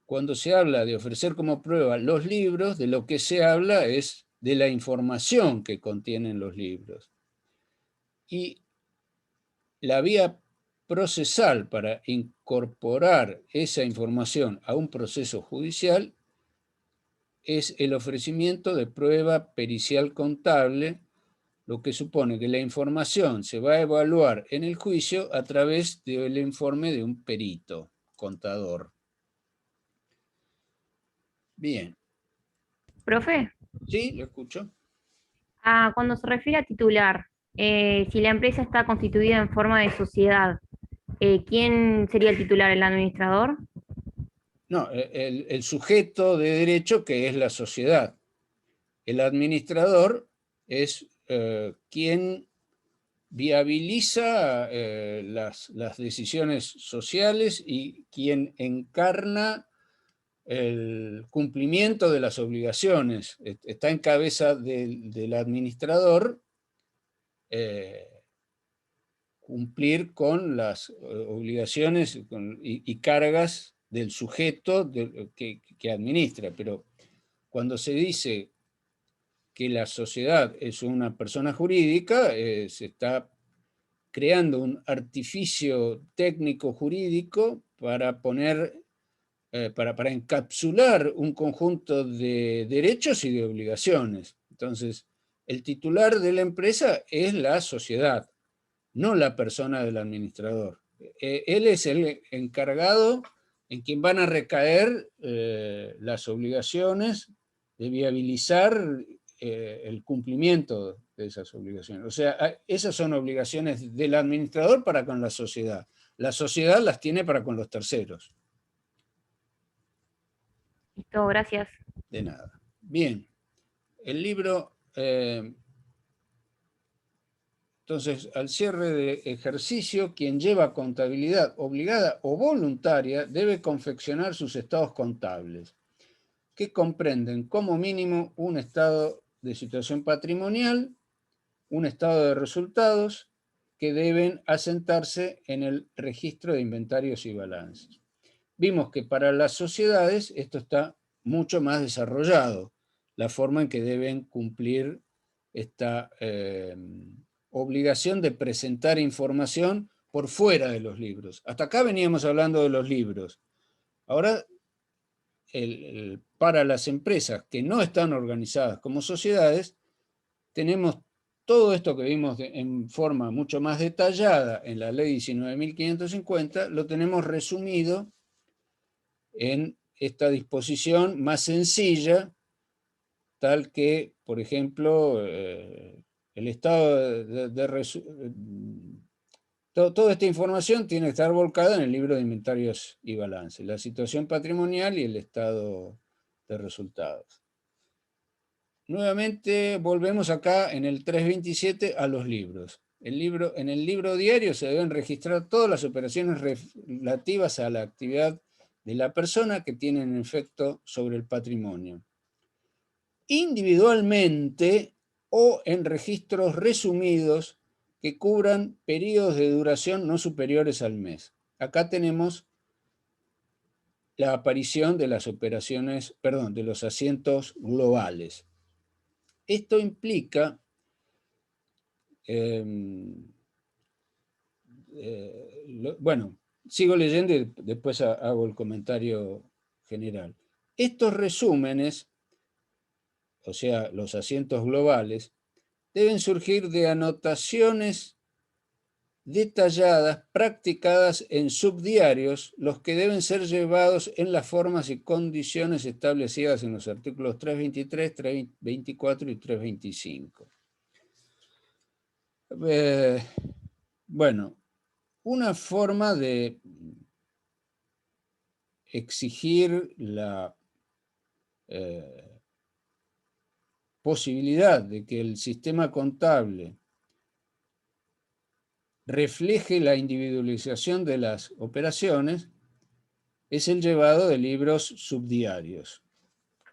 Cuando se habla de ofrecer como prueba los libros, de lo que se habla es de la información que contienen los libros. Y la vía procesal para incorporar esa información a un proceso judicial es el ofrecimiento de prueba pericial contable, lo que supone que la información se va a evaluar en el juicio a través del informe de un perito contador. Bien. Profe, Sí, lo escucho. cuando se refiere a titular, si la empresa está constituida en forma de sociedad, ¿quién sería el titular? ¿El administrador? No, el sujeto de derecho que es la sociedad. El administrador es quien viabiliza las decisiones sociales y quien encarna el cumplimiento de las obligaciones. Está en cabeza del administrador cumplir con las obligaciones y cargas del sujeto que administra. Pero cuando se dice que la sociedad es una persona jurídica, se está creando un artificio técnico jurídico para poner, para encapsular un conjunto de derechos y de obligaciones. Entonces, el titular de la empresa es la sociedad, no la persona del administrador. Él es el encargado en quien van a recaer las obligaciones de viabilizar el cumplimiento de esas obligaciones. O sea, esas son obligaciones del administrador para con la sociedad. La sociedad las tiene para con los terceros. Listo, gracias. De nada. Bien, el libro... Entonces, al cierre de ejercicio, quien lleva contabilidad obligada o voluntaria debe confeccionar sus estados contables, que comprenden como mínimo un estado de situación patrimonial, un estado de resultados, que deben asentarse en el registro de inventarios y balances. Vimos que para las sociedades esto está mucho más desarrollado, la forma en que deben cumplir esta obligación de presentar información por fuera de los libros. Hasta acá veníamos hablando de los libros. Ahora, para las empresas que no están organizadas como sociedades, tenemos todo esto que vimos en forma mucho más detallada en la ley 19.550, lo tenemos resumido en esta disposición más sencilla, tal que, por ejemplo, el estado toda esta información tiene que estar volcada en el libro de inventarios y balances, la situación patrimonial y el estado de resultados. Nuevamente volvemos acá en el 327 a los libros. En el libro diario se deben registrar todas las operaciones relativas a la actividad de la persona que tienen efecto sobre el patrimonio, individualmente o en registros resumidos que cubran periodos de duración no superiores al mes. Acá tenemos la aparición de las operaciones, perdón, de los asientos globales. Esto implica bueno, sigo leyendo y después hago el comentario general. Estos resúmenes, o sea, los asientos globales, deben surgir de anotaciones detalladas, practicadas en subdiarios, los que deben ser llevados en las formas y condiciones establecidas en los artículos 323, 324 y 325. Bueno, una forma de exigir la posibilidad de que el sistema contable refleje la individualización de las operaciones es el llevado de libros subdiarios,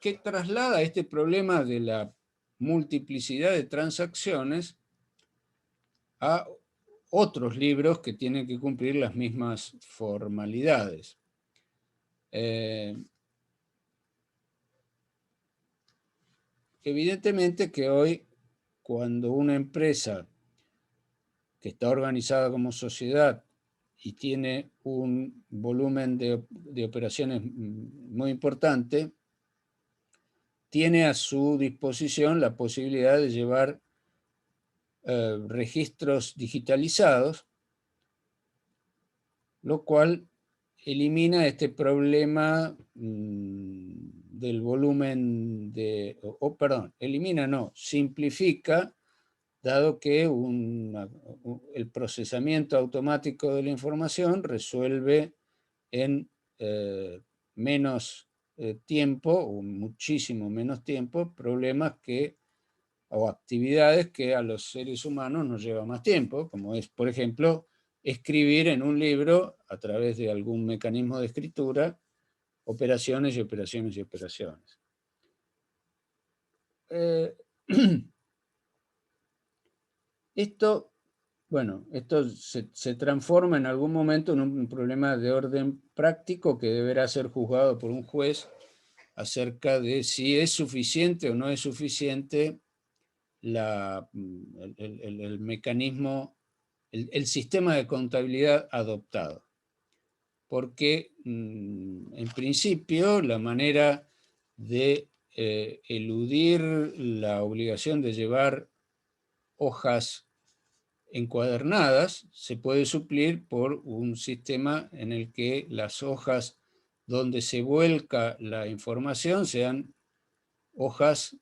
que traslada este problema de la multiplicidad de transacciones a otros libros que tienen que cumplir las mismas formalidades. Evidentemente que hoy, cuando una empresa que está organizada como sociedad y tiene un volumen de operaciones muy importante, tiene a su disposición la posibilidad de llevar registros digitalizados, lo cual elimina este problema del volumen de, elimina no, simplifica, dado que el procesamiento automático de la información resuelve en menos tiempo, o muchísimo menos tiempo, problemas o actividades que a los seres humanos nos lleva más tiempo, como es, por ejemplo, escribir en un libro, a través de algún mecanismo de escritura, operaciones y operaciones y operaciones. Esto se transforma en algún momento en un problema de orden práctico que deberá ser juzgado por un juez acerca de si es suficiente o no es suficiente el mecanismo, el sistema de contabilidad adoptado. Porque, en principio, la manera de eludir la obligación de llevar hojas encuadernadas se puede suplir por un sistema en el que las hojas donde se vuelca la información sean hojas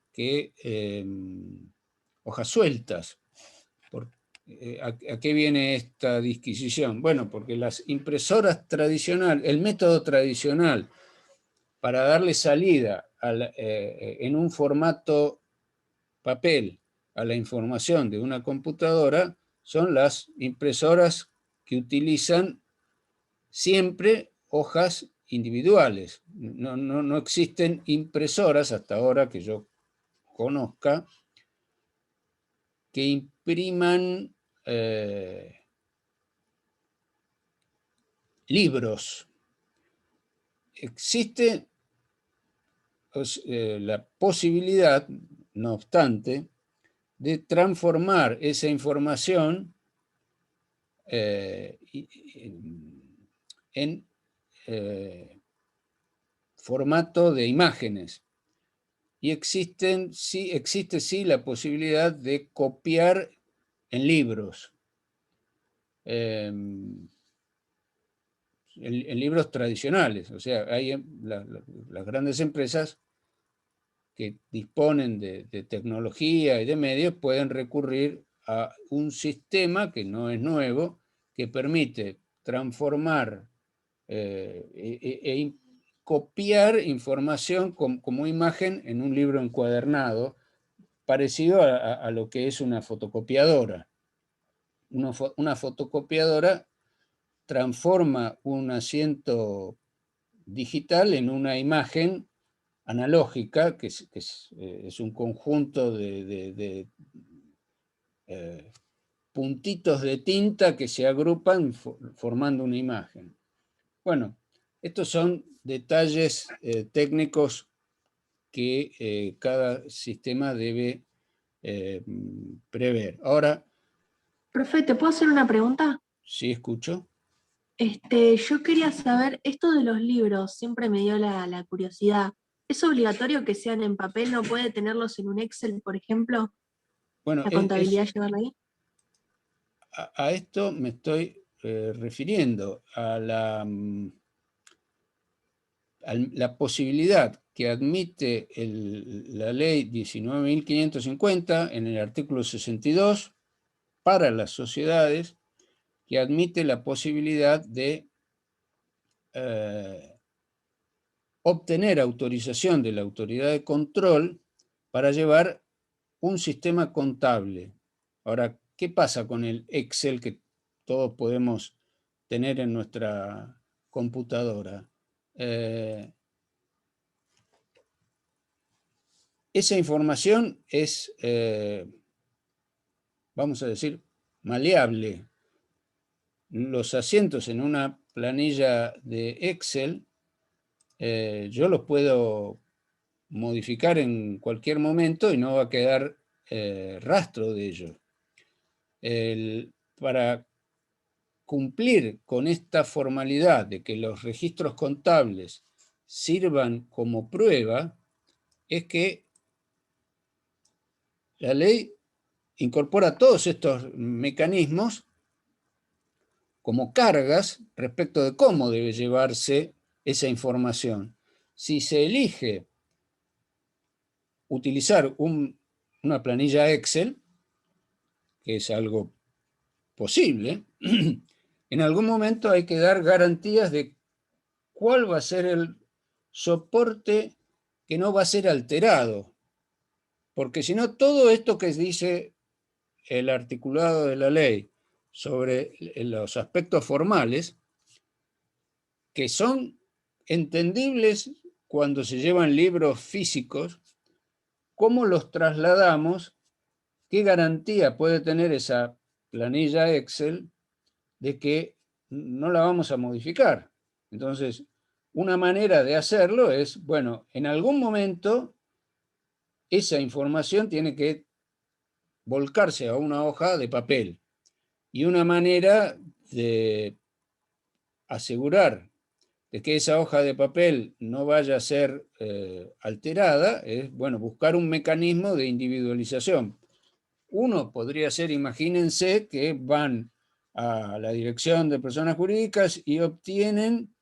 hojas sueltas. ¿A qué viene esta disquisición? Bueno, porque las impresoras tradicionales, el método tradicional para darle salida en un formato papel a la información de una computadora son las impresoras que utilizan siempre hojas individuales. No existen impresoras, hasta ahora que yo conozca, que impriman libros. Existe la posibilidad, no obstante, de transformar esa información en formato de imágenes. Y existe sí la posibilidad de copiar en libros. En libros tradicionales. O sea, hay las grandes empresas que disponen de tecnología y de medios pueden recurrir a un sistema que no es nuevo, que permite transformar copiar información como imagen en un libro encuadernado, parecido a lo que es una fotocopiadora. Una fotocopiadora transforma un asiento digital en una imagen analógica, que es un conjunto de puntitos de tinta que se agrupan formando una imagen. Bueno, estos son detalles técnicos que cada sistema debe prever. Ahora... Profe, ¿te puedo hacer una pregunta? Sí, escucho. Yo quería saber, esto de los libros siempre me dio la curiosidad. ¿Es obligatorio que sean en papel? ¿No puede tenerlos en un Excel, por ejemplo? Bueno, ¿La contabilidad llevarla ahí? a esto me estoy refiriendo, a la posibilidad que admite la ley 19.550 en el artículo 62 para las sociedades, que admite la posibilidad de obtener autorización de la autoridad de control para llevar un sistema contable. Ahora, ¿qué pasa con el Excel que todos podemos tener en nuestra computadora? Esa información es, vamos a decir, maleable. Los asientos en una planilla de Excel, yo los puedo modificar en cualquier momento y no va a quedar rastro de ello. Para cumplir con esta formalidad de que los registros contables sirvan como prueba, es que la ley incorpora todos estos mecanismos como cargas respecto de cómo debe llevarse esa información. Si se elige utilizar una planilla Excel, que es algo posible, en algún momento hay que dar garantías de cuál va a ser el soporte que no va a ser alterado. Porque si no, todo esto que dice el articulado de la ley sobre los aspectos formales, que son entendibles cuando se llevan libros físicos, ¿cómo los trasladamos? ¿Qué garantía puede tener esa planilla Excel de que no la vamos a modificar? Entonces, una manera de hacerlo es, bueno, en algún momento esa información tiene que volcarse a una hoja de papel. Y una manera de asegurar de que esa hoja de papel no vaya a ser alterada es, bueno, buscar un mecanismo de individualización. Uno podría ser, imagínense que van a la Dirección de Personas Jurídicas y obtienen,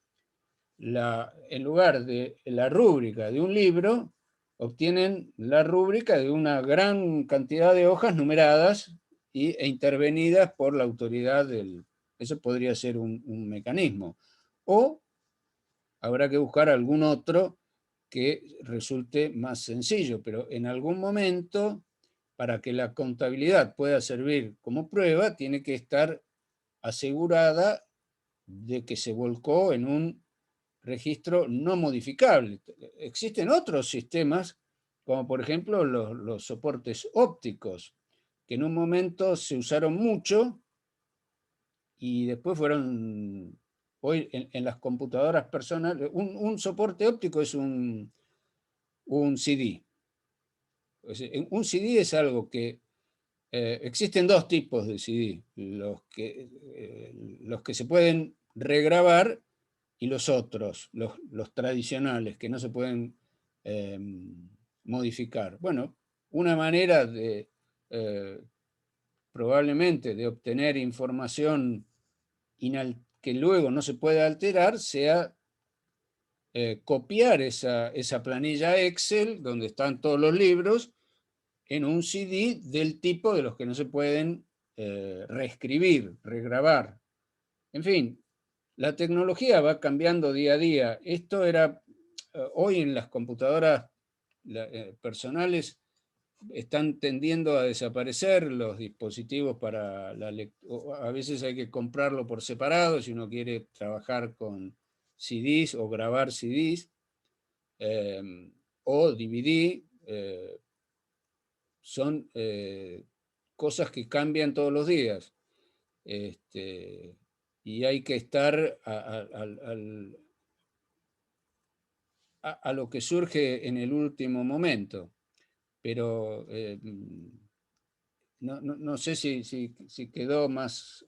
en lugar de la rúbrica de un libro, obtienen la rúbrica de una gran cantidad de hojas numeradas e intervenidas por la autoridad del... Eso podría ser un mecanismo. O habrá que buscar algún otro que resulte más sencillo, pero en algún momento, para que la contabilidad pueda servir como prueba, tiene que estar asegurada de que se volcó en un registro no modificable. Existen otros sistemas, como por ejemplo los soportes ópticos, que en un momento se usaron mucho y después fueron, hoy en las computadoras personales, un soporte óptico es un CD. Un CD es algo que existen dos tipos de CD, los que se pueden regrabar y los otros, los tradicionales, que no se pueden modificar. Bueno, una manera de probablemente de obtener información que luego no se puede alterar sea copiar esa planilla Excel donde están todos los libros en un CD del tipo de los que no se pueden reescribir, regrabar. En fin, la tecnología va cambiando día a día. Esto era, hoy en las computadoras personales están tendiendo a desaparecer los dispositivos para la lectura. A veces hay que comprarlo por separado si uno quiere trabajar con CDs o grabar CDs o DVD. Son cosas que cambian todos los días. Y hay que estar a lo que surge en el último momento. Pero no sé si quedó más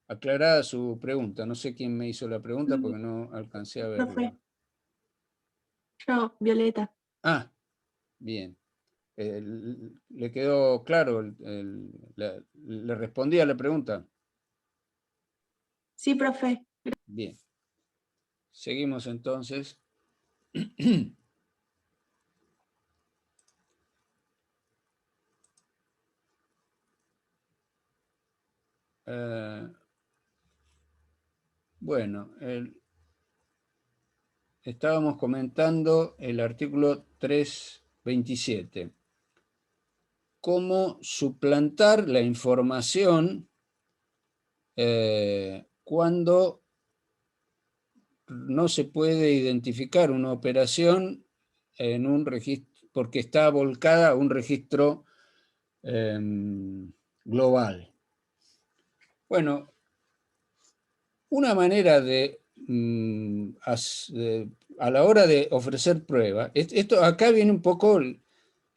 aclarada su pregunta. No sé quién me hizo la pregunta porque no alcancé a verla. Profe. Yo, Violeta. Ah, bien. ¿Le quedó claro? ¿Le respondí a la pregunta? Sí, profe. Bien. Seguimos entonces. Bueno, estábamos comentando el artículo 327. Cómo suplantar la información cuando no se puede identificar una operación en un registro, porque está volcada a un registro global. Bueno, una manera a la hora de ofrecer pruebas, esto acá viene un poco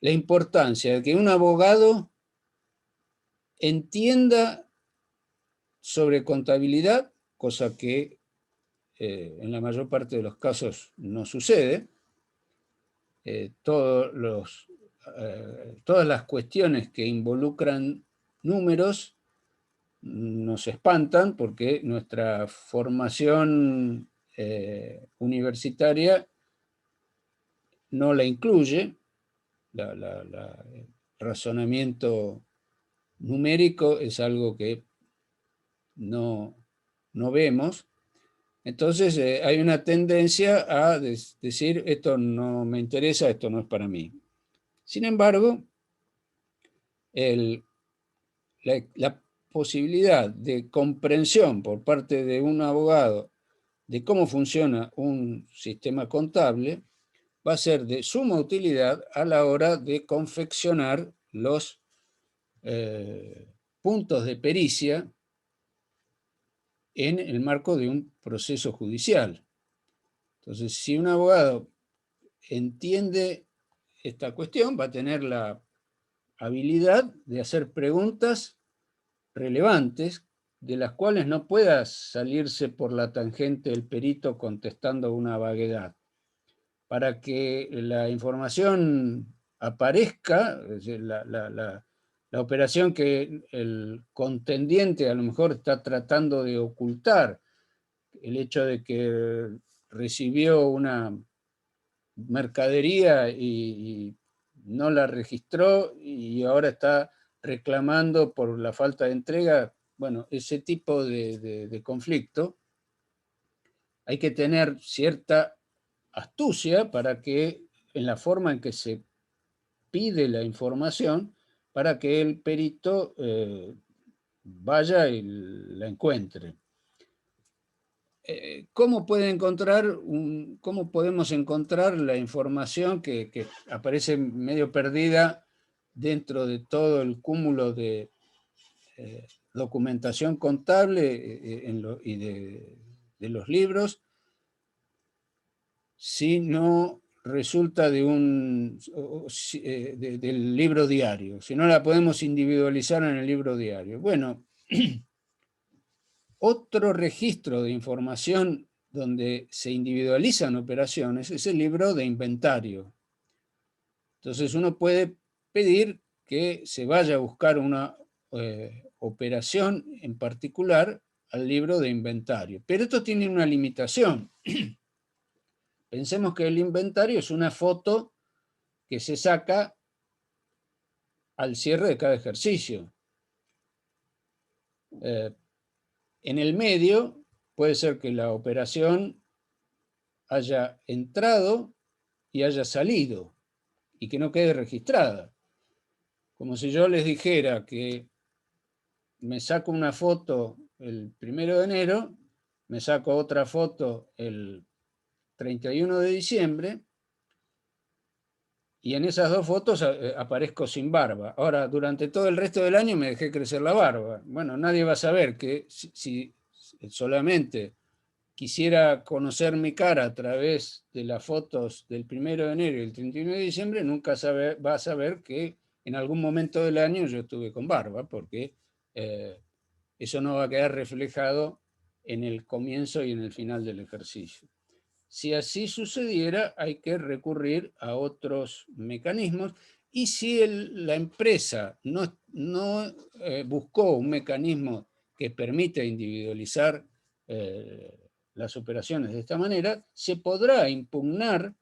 la importancia de que un abogado entienda sobre contabilidad, cosa que en la mayor parte de los casos no sucede. Todas las cuestiones que involucran números nos espantan porque nuestra formación universitaria no la incluye. El razonamiento numérico es algo que no vemos. Entonces hay una tendencia a decir, esto no me interesa, esto no es para mí. Sin embargo, la posibilidad de comprensión por parte de un abogado de cómo funciona un sistema contable va a ser de suma utilidad a la hora de confeccionar los puntos de pericia en el marco de un proceso judicial. Entonces, si un abogado entiende esta cuestión, va a tener la habilidad de hacer preguntas relevantes de las cuales no pueda salirse por la tangente el perito contestando una vaguedad. Para que la información aparezca, es decir, la operación que el contendiente a lo mejor está tratando de ocultar, el hecho de que recibió una mercadería y no la registró y ahora está reclamando por la falta de entrega, bueno, ese tipo de conflicto, hay que tener cierta astucia para que en la forma en que se pide la información, para que el perito vaya y la encuentre. ¿Cómo podemos encontrar la información que aparece medio perdida dentro de todo el cúmulo de documentación contable y de los libros, si no resulta del libro diario, si no la podemos individualizar en el libro diario? Bueno, otro registro de información donde se individualizan operaciones es el libro de inventario. Entonces uno puede pedir que se vaya a buscar una operación en particular al libro de inventario. Pero esto tiene una limitación. Pensemos que el inventario es una foto que se saca al cierre de cada ejercicio. En el medio puede ser que la operación haya entrado y haya salido y que no quede registrada. Como si yo les dijera que me saco una foto el 1 de enero, me saco otra foto el 31 de diciembre y en esas dos fotos aparezco sin barba. Ahora, durante todo el resto del año me dejé crecer la barba. Bueno, nadie va a saber que si solamente quisiera conocer mi cara a través de las fotos del 1 de enero y el 31 de diciembre, nunca va a saber que en algún momento del año yo estuve con barba, porque eso no va a quedar reflejado en el comienzo y en el final del ejercicio. Si así sucediera, hay que recurrir a otros mecanismos, y si la empresa no buscó un mecanismo que permita individualizar las operaciones de esta manera, se podrá impugnar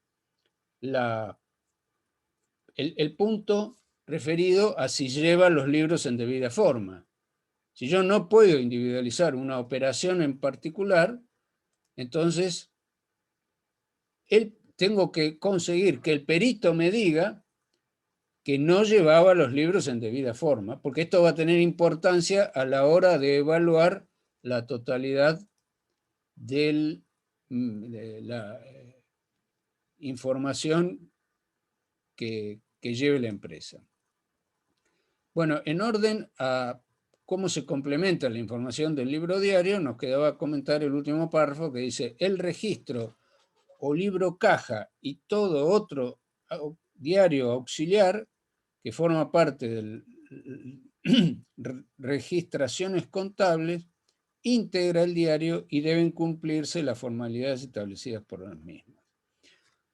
el punto referido a si lleva los libros en debida forma. Si yo no puedo individualizar una operación en particular, entonces tengo que conseguir que el perito me diga que no llevaba los libros en debida forma, porque esto va a tener importancia a la hora de evaluar la totalidad de la información que lleve la empresa. Bueno, en orden a cómo se complementa la información del libro diario, nos quedaba comentar el último párrafo que dice: el registro o libro caja y todo otro diario auxiliar que forma parte de registraciones contables integra el diario y deben cumplirse las formalidades establecidas por las mismas.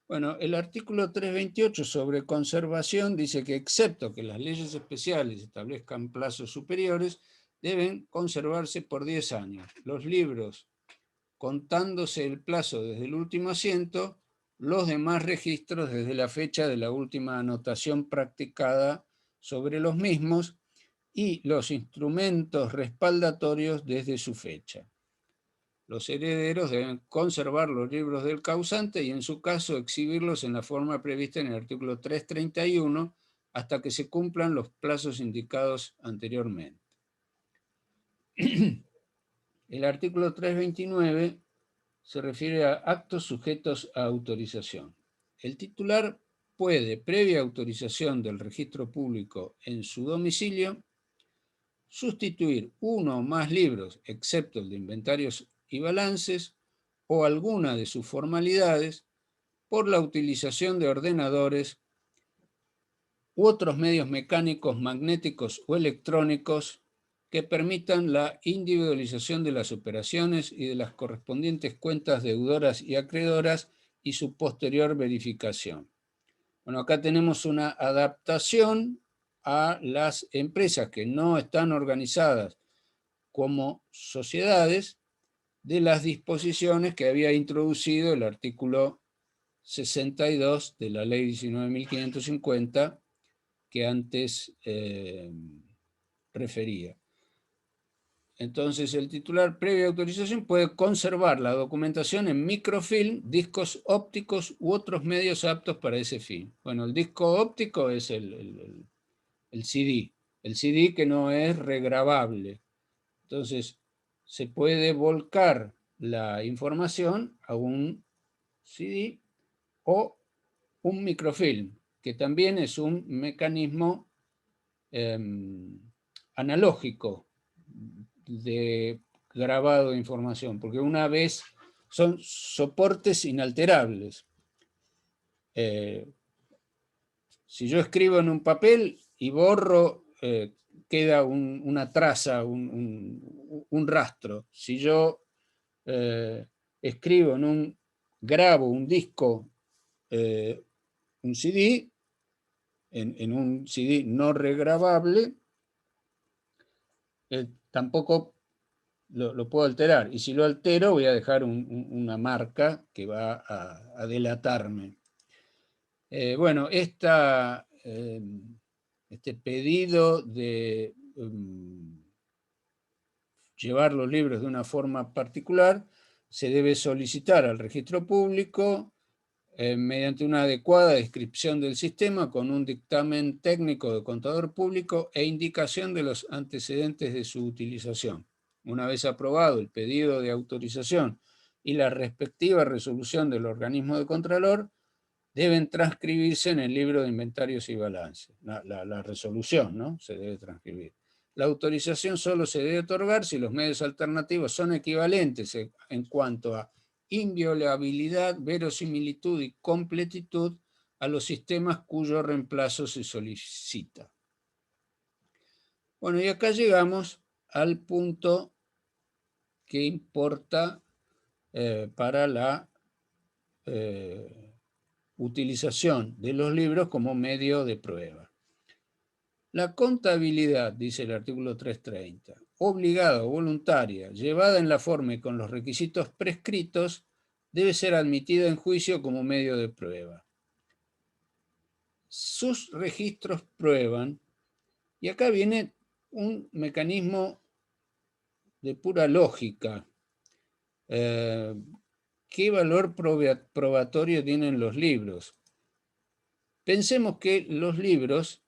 Bueno, el artículo 328 sobre conservación dice que, excepto que las leyes especiales establezcan plazos superiores, deben conservarse por 10 años. Los libros, contándose el plazo desde el último asiento, los demás registros desde la fecha de la última anotación practicada sobre los mismos, y los instrumentos respaldatorios desde su fecha. Los herederos deben conservar los libros del causante y, en su caso, exhibirlos en la forma prevista en el artículo 331 hasta que se cumplan los plazos indicados anteriormente. El artículo 329 se refiere a actos sujetos a autorización. El titular puede, previa autorización del registro público en su domicilio, sustituir uno o más libros, excepto el de inventarios y balances, o alguna de sus formalidades, por la utilización de ordenadores u otros medios mecánicos, magnéticos o electrónicos que permitan la individualización de las operaciones y de las correspondientes cuentas deudoras y acreedoras y su posterior verificación. Bueno, acá tenemos una adaptación a las empresas que no están organizadas como sociedades de las disposiciones que había introducido el artículo 62 de la ley 19.550 que antes refería. Entonces, el titular, previa autorización, puede conservar la documentación en microfilm, discos ópticos u otros medios aptos para ese fin. Bueno, el disco óptico es el CD. El CD que no es regrabable. Entonces, se puede volcar la información a un CD o un microfilm, que también es un mecanismo analógico de grabado de información, porque una vez son soportes inalterables. Si yo escribo en un papel y borro, queda una traza, un rastro. Si yo escribo grabo un disco, un CD, en un CD no regrabable, tampoco lo puedo alterar. Y si lo altero, voy a dejar una marca que va a delatarme. Bueno, este pedido de llevar los libros de una forma particular se debe solicitar al registro público mediante una adecuada descripción del sistema con un dictamen técnico de contador público e indicación de los antecedentes de su utilización. Una vez aprobado el pedido de autorización y la respectiva resolución del organismo de contralor, deben transcribirse en el libro de inventarios y balances. La resolución, ¿no?, se debe transcribir. La autorización solo se debe otorgar si los medios alternativos son equivalentes en cuanto a inviolabilidad, verosimilitud y completitud a los sistemas cuyo reemplazo se solicita. Bueno, y acá llegamos al punto que importa para la utilización de los libros como medio de prueba. La contabilidad, dice el artículo 330, obligada o voluntaria, llevada en la forma y con los requisitos prescritos, debe ser admitida en juicio como medio de prueba. Sus registros prueban, y acá viene un mecanismo de pura lógica. ¿Qué valor probatorio tienen los libros? Pensemos que los libros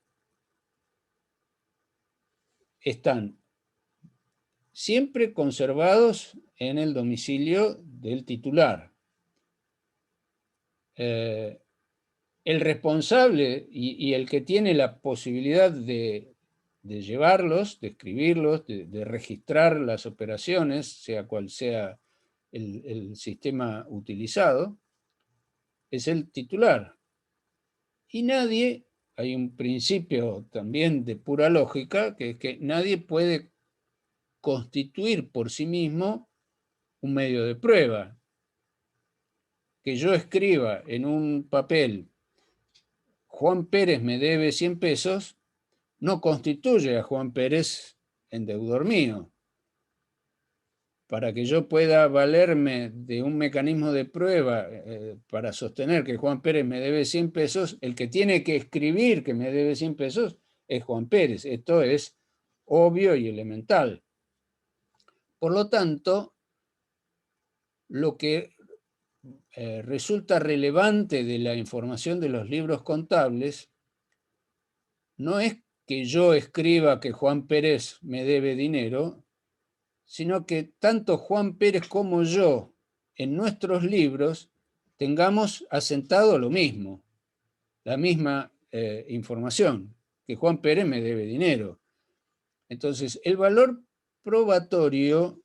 están siempre conservados en el domicilio del titular. El responsable y el que tiene la posibilidad de llevarlos, de escribirlos, de registrar las operaciones, sea cual sea el sistema utilizado, es el titular. Y nadie, hay un principio también de pura lógica, que es que nadie puede constituir por sí mismo un medio de prueba. Que yo escriba en un papel, Juan Pérez me debe 100 pesos, no constituye a Juan Pérez en deudor mío. Para que yo pueda valerme de un mecanismo de prueba para sostener que Juan Pérez me debe 100 pesos, el que tiene que escribir que me debe 100 pesos es Juan Pérez. Esto es obvio y elemental. Por lo tanto, lo que resulta relevante de la información de los libros contables no es que yo escriba que Juan Pérez me debe dinero, sino que tanto Juan Pérez como yo en nuestros libros tengamos asentado lo mismo, la misma información, que Juan Pérez me debe dinero. Entonces, el valor probatorio,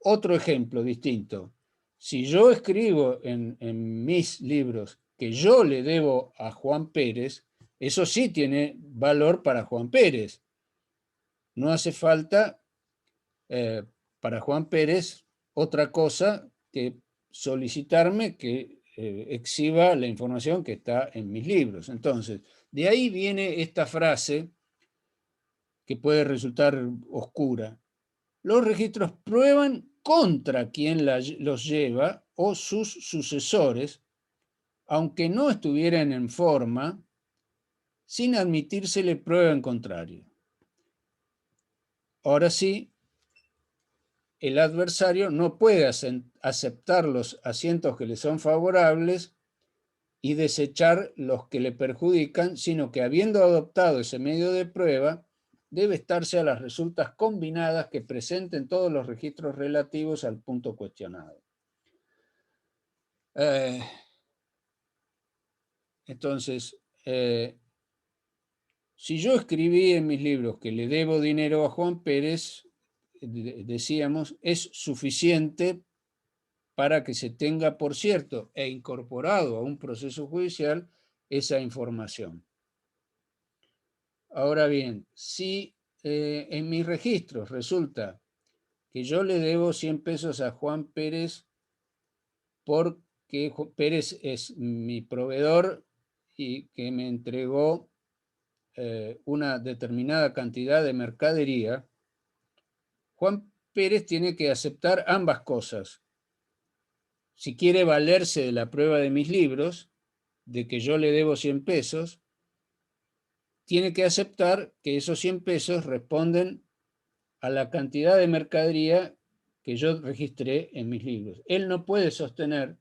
otro ejemplo distinto. Si yo escribo en mis libros que yo le debo a Juan Pérez, eso sí tiene valor para Juan Pérez. No hace falta para Juan Pérez otra cosa que solicitarme que exhiba la información que está en mis libros. Entonces, de ahí viene esta frase que puede resultar oscura. Los registros prueban contra quien los lleva o sus sucesores, aunque no estuvieran en forma, sin admitírsele prueba en contrario. Ahora sí, el adversario no puede aceptar los asientos que le son favorables y desechar los que le perjudican, sino que habiendo adoptado ese medio de prueba, debe estarse a las resultas combinadas que presenten todos los registros relativos al punto cuestionado. Entonces, si yo escribí en mis libros que le debo dinero a Juan Pérez, decíamos, es suficiente para que se tenga por cierto e incorporado a un proceso judicial esa información. Ahora bien, si en mis registros resulta que yo le debo 100 pesos a Juan Pérez porque Pérez es mi proveedor y que me entregó una determinada cantidad de mercadería, Juan Pérez tiene que aceptar ambas cosas. Si quiere valerse de la prueba de mis libros, de que yo le debo 100 pesos, tiene que aceptar que esos 100 pesos responden a la cantidad de mercadería que yo registré en mis libros. Él no puede sostener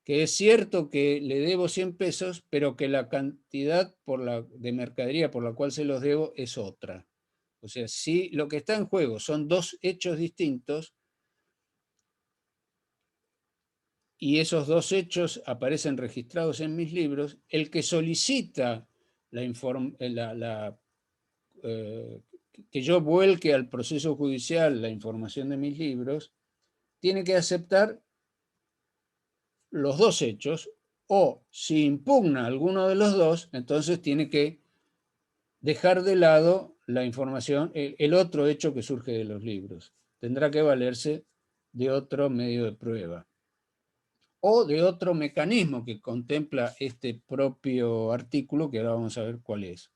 que es cierto que le debo 100 pesos, pero que la cantidad de mercadería por la cual se los debo es otra. O sea, si lo que está en juego son dos hechos distintos y esos dos hechos aparecen registrados en mis libros, el que solicita que yo vuelque al proceso judicial la información de mis libros, tiene que aceptar los dos hechos, o si impugna alguno de los dos, entonces tiene que dejar de lado la información, el otro hecho que surge de los libros. Tendrá que valerse de otro medio de prueba o de otro mecanismo que contempla este propio artículo, que ahora vamos a ver cuál es.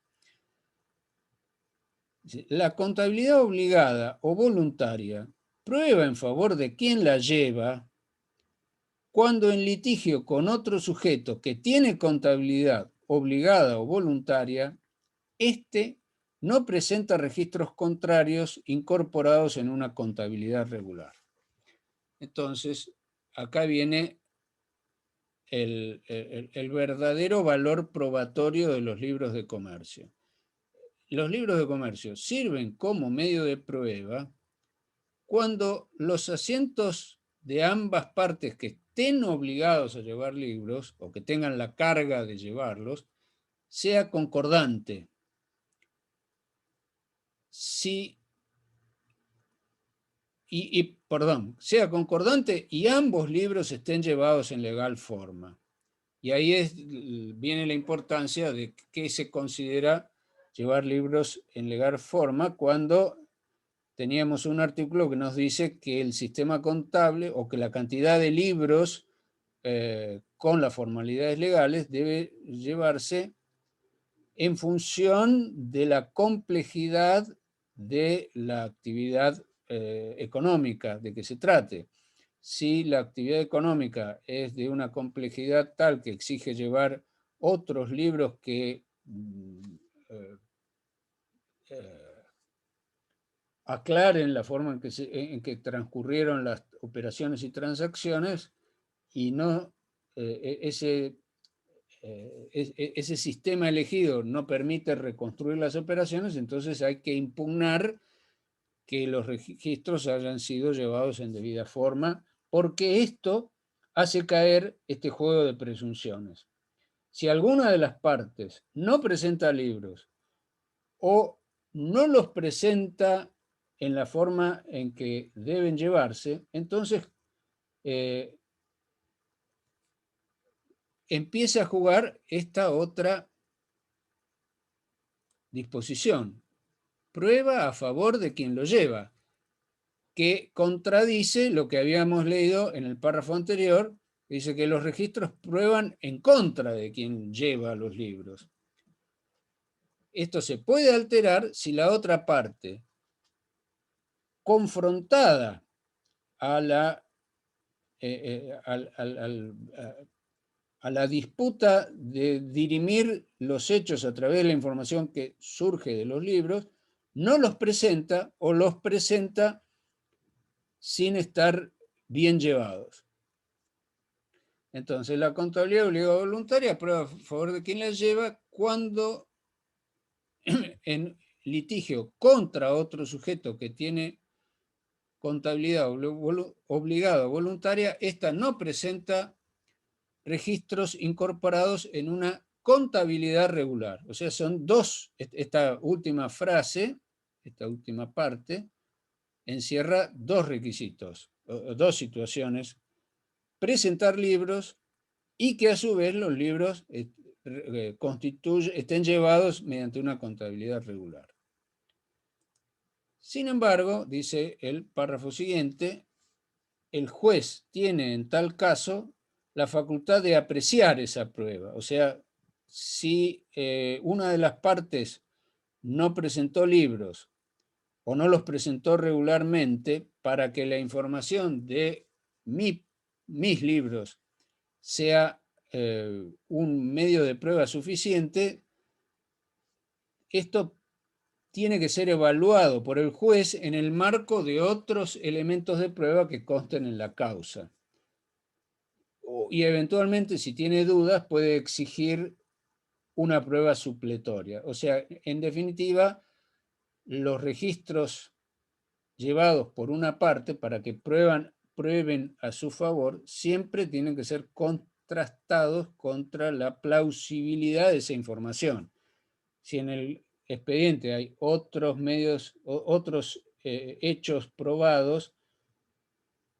La contabilidad obligada o voluntaria prueba en favor de quien la lleva cuando en litigio con otro sujeto que tiene contabilidad obligada o voluntaria, éste no presenta registros contrarios incorporados en una contabilidad regular. Entonces, acá viene el verdadero valor probatorio de los libros de comercio. Los libros de comercio sirven como medio de prueba cuando los asientos de ambas partes que estén obligados a llevar libros o que tengan la carga de llevarlos, sea concordante. Sea concordante y ambos libros estén llevados en legal forma. Y ahí viene la importancia de qué se considera llevar libros en legal forma cuando teníamos un artículo que nos dice que el sistema contable o que la cantidad de libros con las formalidades legales debe llevarse en función de la complejidad de la actividad económica de que se trate. Si la actividad económica es de una complejidad tal que exige llevar otros libros que aclaren la forma en que transcurrieron las operaciones y transacciones, y no ese sistema elegido no permite reconstruir las operaciones, entonces hay que impugnar que los registros hayan sido llevados en debida forma, porque esto hace caer este juego de presunciones. Si alguna de las partes no presenta libros o no los presenta en la forma en que deben llevarse, entonces empieza a jugar esta otra disposición. Prueba a favor de quien lo lleva, que contradice lo que habíamos leído en el párrafo anterior, que dice que los registros prueban en contra de quien lleva los libros. Esto se puede alterar si la otra parte, confrontada a la disputa de dirimir los hechos a través de la información que surge de los libros, no los presenta o los presenta sin estar bien llevados. Entonces, la contabilidad obligada voluntaria prueba a favor de quien la lleva cuando en litigio contra otro sujeto que tiene contabilidad obligada voluntaria, esta no presenta registros incorporados en una contabilidad regular. O sea, son dos, esta última frase, esta última parte, encierra dos requisitos, dos situaciones: presentar libros y que a su vez los libros estén llevados mediante una contabilidad regular. Sin embargo, dice el párrafo siguiente, el juez tiene en tal caso la facultad de apreciar esa prueba. O sea, si una de las partes no presentó libros o no los presentó regularmente, para que la información de mis libros sea un medio de prueba suficiente, esto tiene que ser evaluado por el juez en el marco de otros elementos de prueba que consten en la causa. Y eventualmente, si tiene dudas, puede exigir una prueba supletoria. O sea, en definitiva, los registros llevados por una parte para que prueben a su favor siempre tienen que ser contrastados contra la plausibilidad de esa información. Si en el expediente hay otros medios, otros hechos probados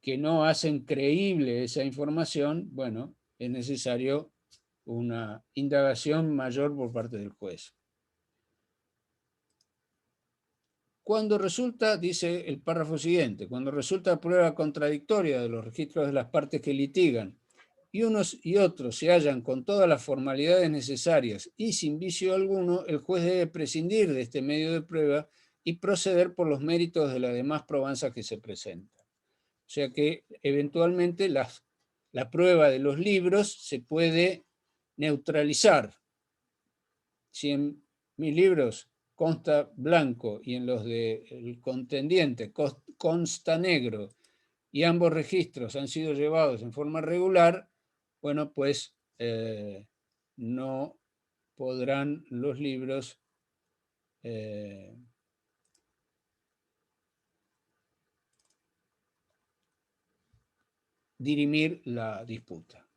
que no hacen creíble esa información, bueno, es necesario una indagación mayor por parte del juez. cuando resulta, dice el párrafo siguiente, cuando resulta prueba contradictoria de los registros de las partes que litigan, y unos y otros se hallan con todas las formalidades necesarias y sin vicio alguno, el juez debe prescindir de este medio de prueba y proceder por los méritos de las demás probanzas que se presentan. O sea que eventualmente la prueba de los libros se puede neutralizar. Si en mis libros consta blanco y en los del contendiente consta negro y ambos registros han sido llevados en forma regular, bueno, pues no podrán los libros dirimir la disputa.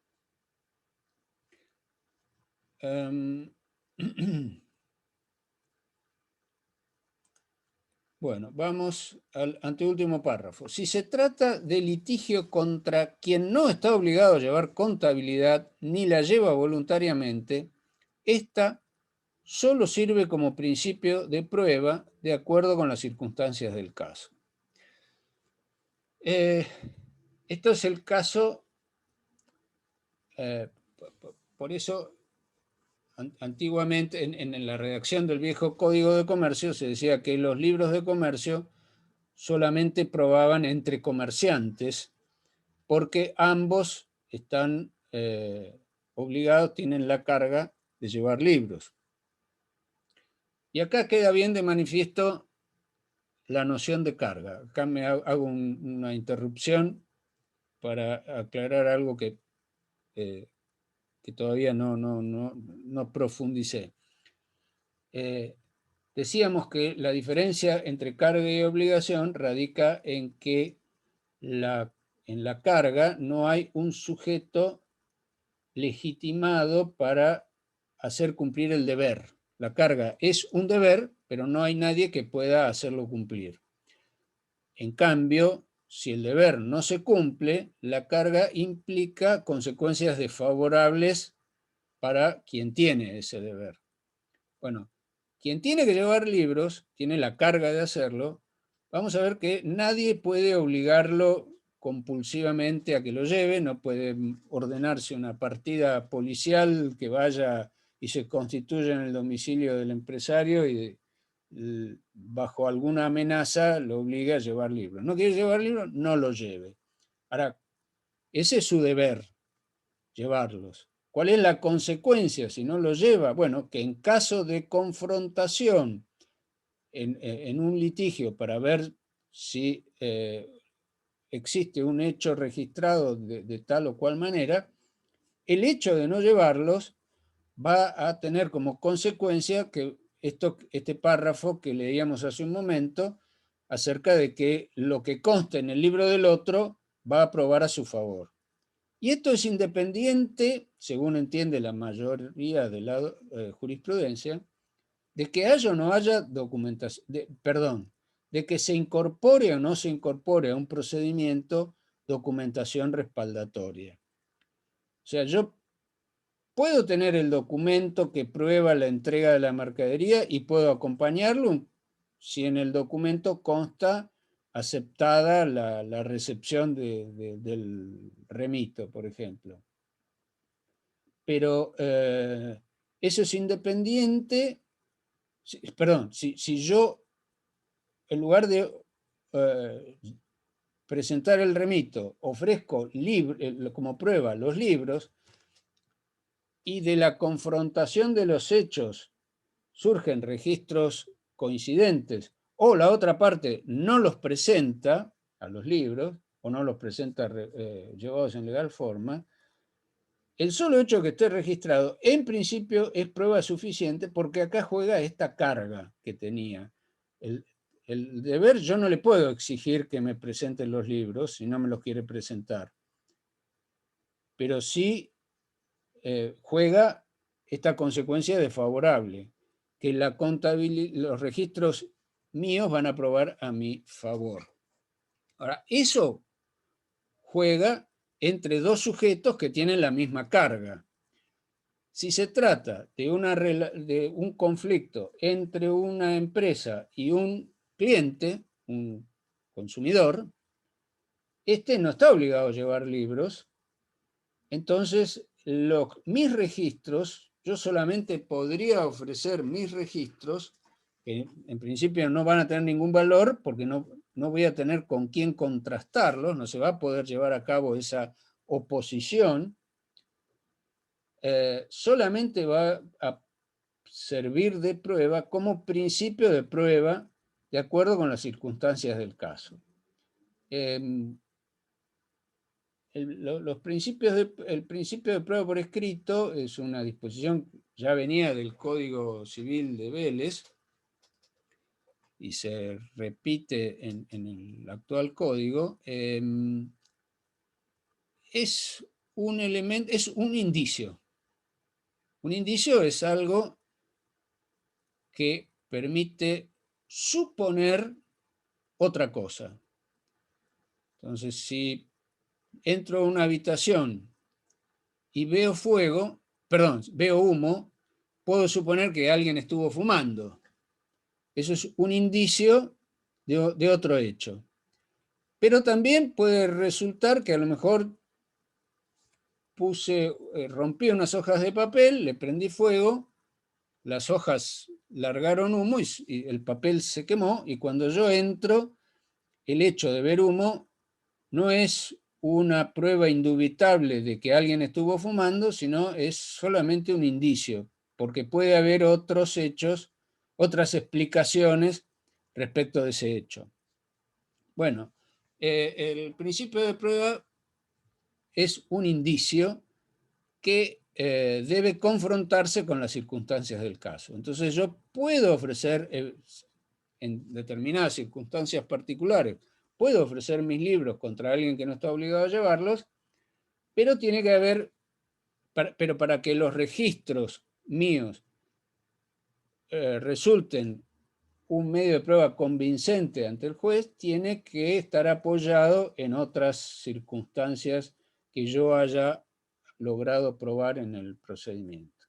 Bueno, vamos al anteúltimo párrafo. Si se trata de litigio contra quien no está obligado a llevar contabilidad ni la lleva voluntariamente, esta solo sirve como principio de prueba de acuerdo con las circunstancias del caso. Esto es el caso, por eso antiguamente en la redacción del viejo Código de Comercio se decía que los libros de comercio solamente probaban entre comerciantes porque ambos están obligados, tienen la carga de llevar libros. Y acá queda bien de manifiesto la noción de carga. Acá me hago una interrupción para aclarar algo que todavía no profundicé. Decíamos que la diferencia entre carga y obligación radica en que en la carga no hay un sujeto legitimado para hacer cumplir el deber. La carga es un deber, pero no hay nadie que pueda hacerlo cumplir. En cambio, si el deber no se cumple, la carga implica consecuencias desfavorables para quien tiene ese deber. Bueno, quien tiene que llevar libros, tiene la carga de hacerlo, vamos a ver que nadie puede obligarlo compulsivamente a que lo lleve, no puede ordenarse una partida policial que vaya y se constituya en el domicilio del empresario y bajo alguna amenaza lo obliga a llevar libros. ¿No quiere llevar libros? No lo lleve. Ahora, ese es su deber, llevarlos. ¿Cuál es la consecuencia si no lo lleva? Bueno, que en caso de confrontación en un litigio para ver si existe un hecho registrado de tal o cual manera, el hecho de no llevarlos va a tener como consecuencia que este párrafo que leíamos hace un momento acerca de que lo que consta en el libro del otro va a probar a su favor. Y esto es independiente, según entiende la mayoría de la jurisprudencia, de que haya o no haya documentación, de que se incorpore o no se incorpore a un procedimiento documentación respaldatoria. O sea, yo puedo tener el documento que prueba la entrega de la mercadería y puedo acompañarlo si en el documento consta aceptada la recepción del remito, por ejemplo. Pero eso es independiente. Perdón, si yo, en lugar de presentar el remito, ofrezco como prueba los libros, y de la confrontación de los hechos surgen registros coincidentes, o la otra parte no los presenta a los libros, o no los presenta llevados en legal forma, el solo hecho que esté registrado, en principio, es prueba suficiente porque acá juega esta carga que tenía. El deber, yo no le puedo exigir que me presenten los libros si no me los quiere presentar. Pero sí juega esta consecuencia desfavorable, que los registros míos van a probar a mi favor. Ahora, eso juega entre dos sujetos que tienen la misma carga. Si se trata de un conflicto entre una empresa y un cliente, un consumidor, este no está obligado a llevar libros. Entonces, mis registros, yo solamente podría ofrecer mis registros, que en principio no van a tener ningún valor porque no voy a tener con quién contrastarlos, no se va a poder llevar a cabo esa oposición. Solamente va a servir de prueba como principio de prueba de acuerdo con las circunstancias del caso. El principio de prueba por escrito es una disposición, ya venía del Código Civil de Vélez y se repite en el actual código. Es un elemento, es un indicio. Un indicio es algo que permite suponer otra cosa. Entonces, si entro a una habitación y veo veo humo, puedo suponer que alguien estuvo fumando. Eso es un indicio de otro hecho. Pero también puede resultar que a lo mejor rompí unas hojas de papel, le prendí fuego, las hojas largaron humo y el papel se quemó, y cuando yo entro, el hecho de ver humo no es una prueba indubitable de que alguien estuvo fumando, sino es solamente un indicio, porque puede haber otros hechos, otras explicaciones respecto de ese hecho. Bueno, el principio de prueba es un indicio que debe confrontarse con las circunstancias del caso. Entonces yo puedo ofrecer, en determinadas circunstancias particulares, puedo ofrecer mis libros contra alguien que no está obligado a llevarlos, pero tiene que haber, pero para que los registros míos resulten un medio de prueba convincente ante el juez, tiene que estar apoyado en otras circunstancias que yo haya logrado probar en el procedimiento.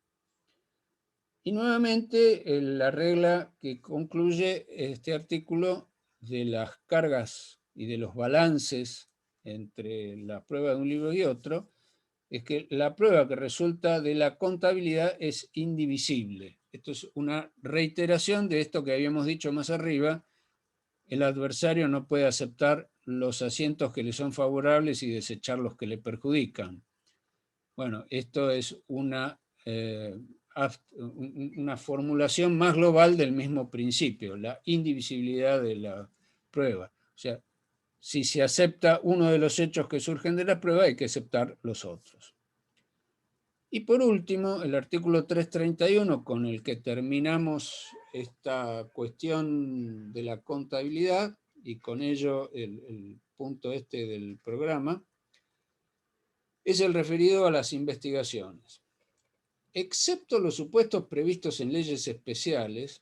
Y nuevamente la regla que concluye este artículo de las cargas y de los balances entre la prueba de un libro y otro, es que la prueba que resulta de la contabilidad es indivisible. Esto es una reiteración de esto que habíamos dicho más arriba. El adversario no puede aceptar los asientos que le son favorables y desechar los que le perjudican. Bueno, esto es una formulación más global del mismo principio, la indivisibilidad de la prueba. O sea, si se acepta uno de los hechos que surgen de la prueba, hay que aceptar los otros. Y por último, el artículo 331, con el que terminamos esta cuestión de la contabilidad, y con ello el punto este del programa, es el referido a las investigaciones. Excepto los supuestos previstos en leyes especiales,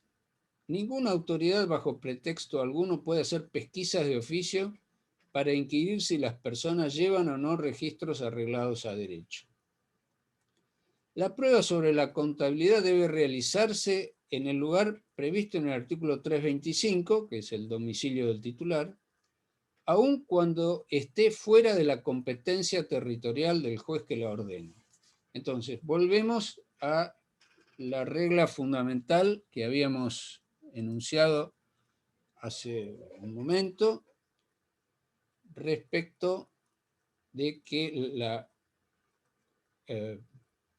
ninguna autoridad bajo pretexto alguno puede hacer pesquisas de oficio para inquirir si las personas llevan o no registros arreglados a derecho. La prueba sobre la contabilidad debe realizarse en el lugar previsto en el artículo 325, que es el domicilio del titular, aun cuando esté fuera de la competencia territorial del juez que la ordene. Entonces, volvemos a la regla fundamental que habíamos enunciado hace un momento respecto de que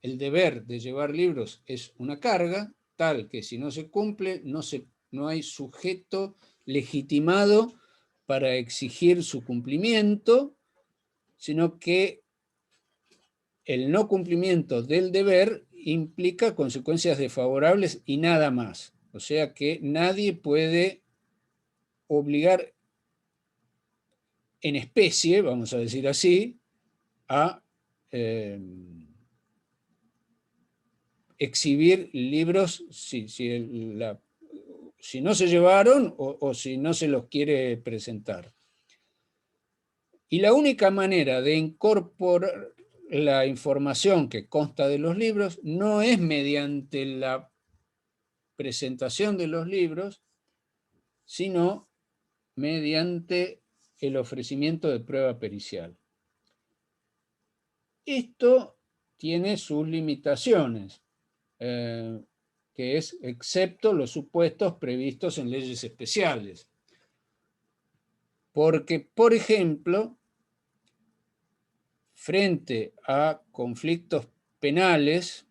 el deber de llevar libros es una carga tal que si no se cumple no hay sujeto legitimado para exigir su cumplimiento, sino que el no cumplimiento del deber implica consecuencias desfavorables y nada más. O sea que nadie puede obligar en especie, vamos a decir así, a exhibir libros si no se llevaron o si no se los quiere presentar. Y la única manera de incorporar la información que consta de los libros no es mediante la presentación de los libros, sino mediante el ofrecimiento de prueba pericial. Esto tiene sus limitaciones, que es excepto los supuestos previstos en leyes especiales. Porque, por ejemplo, frente a conflictos penales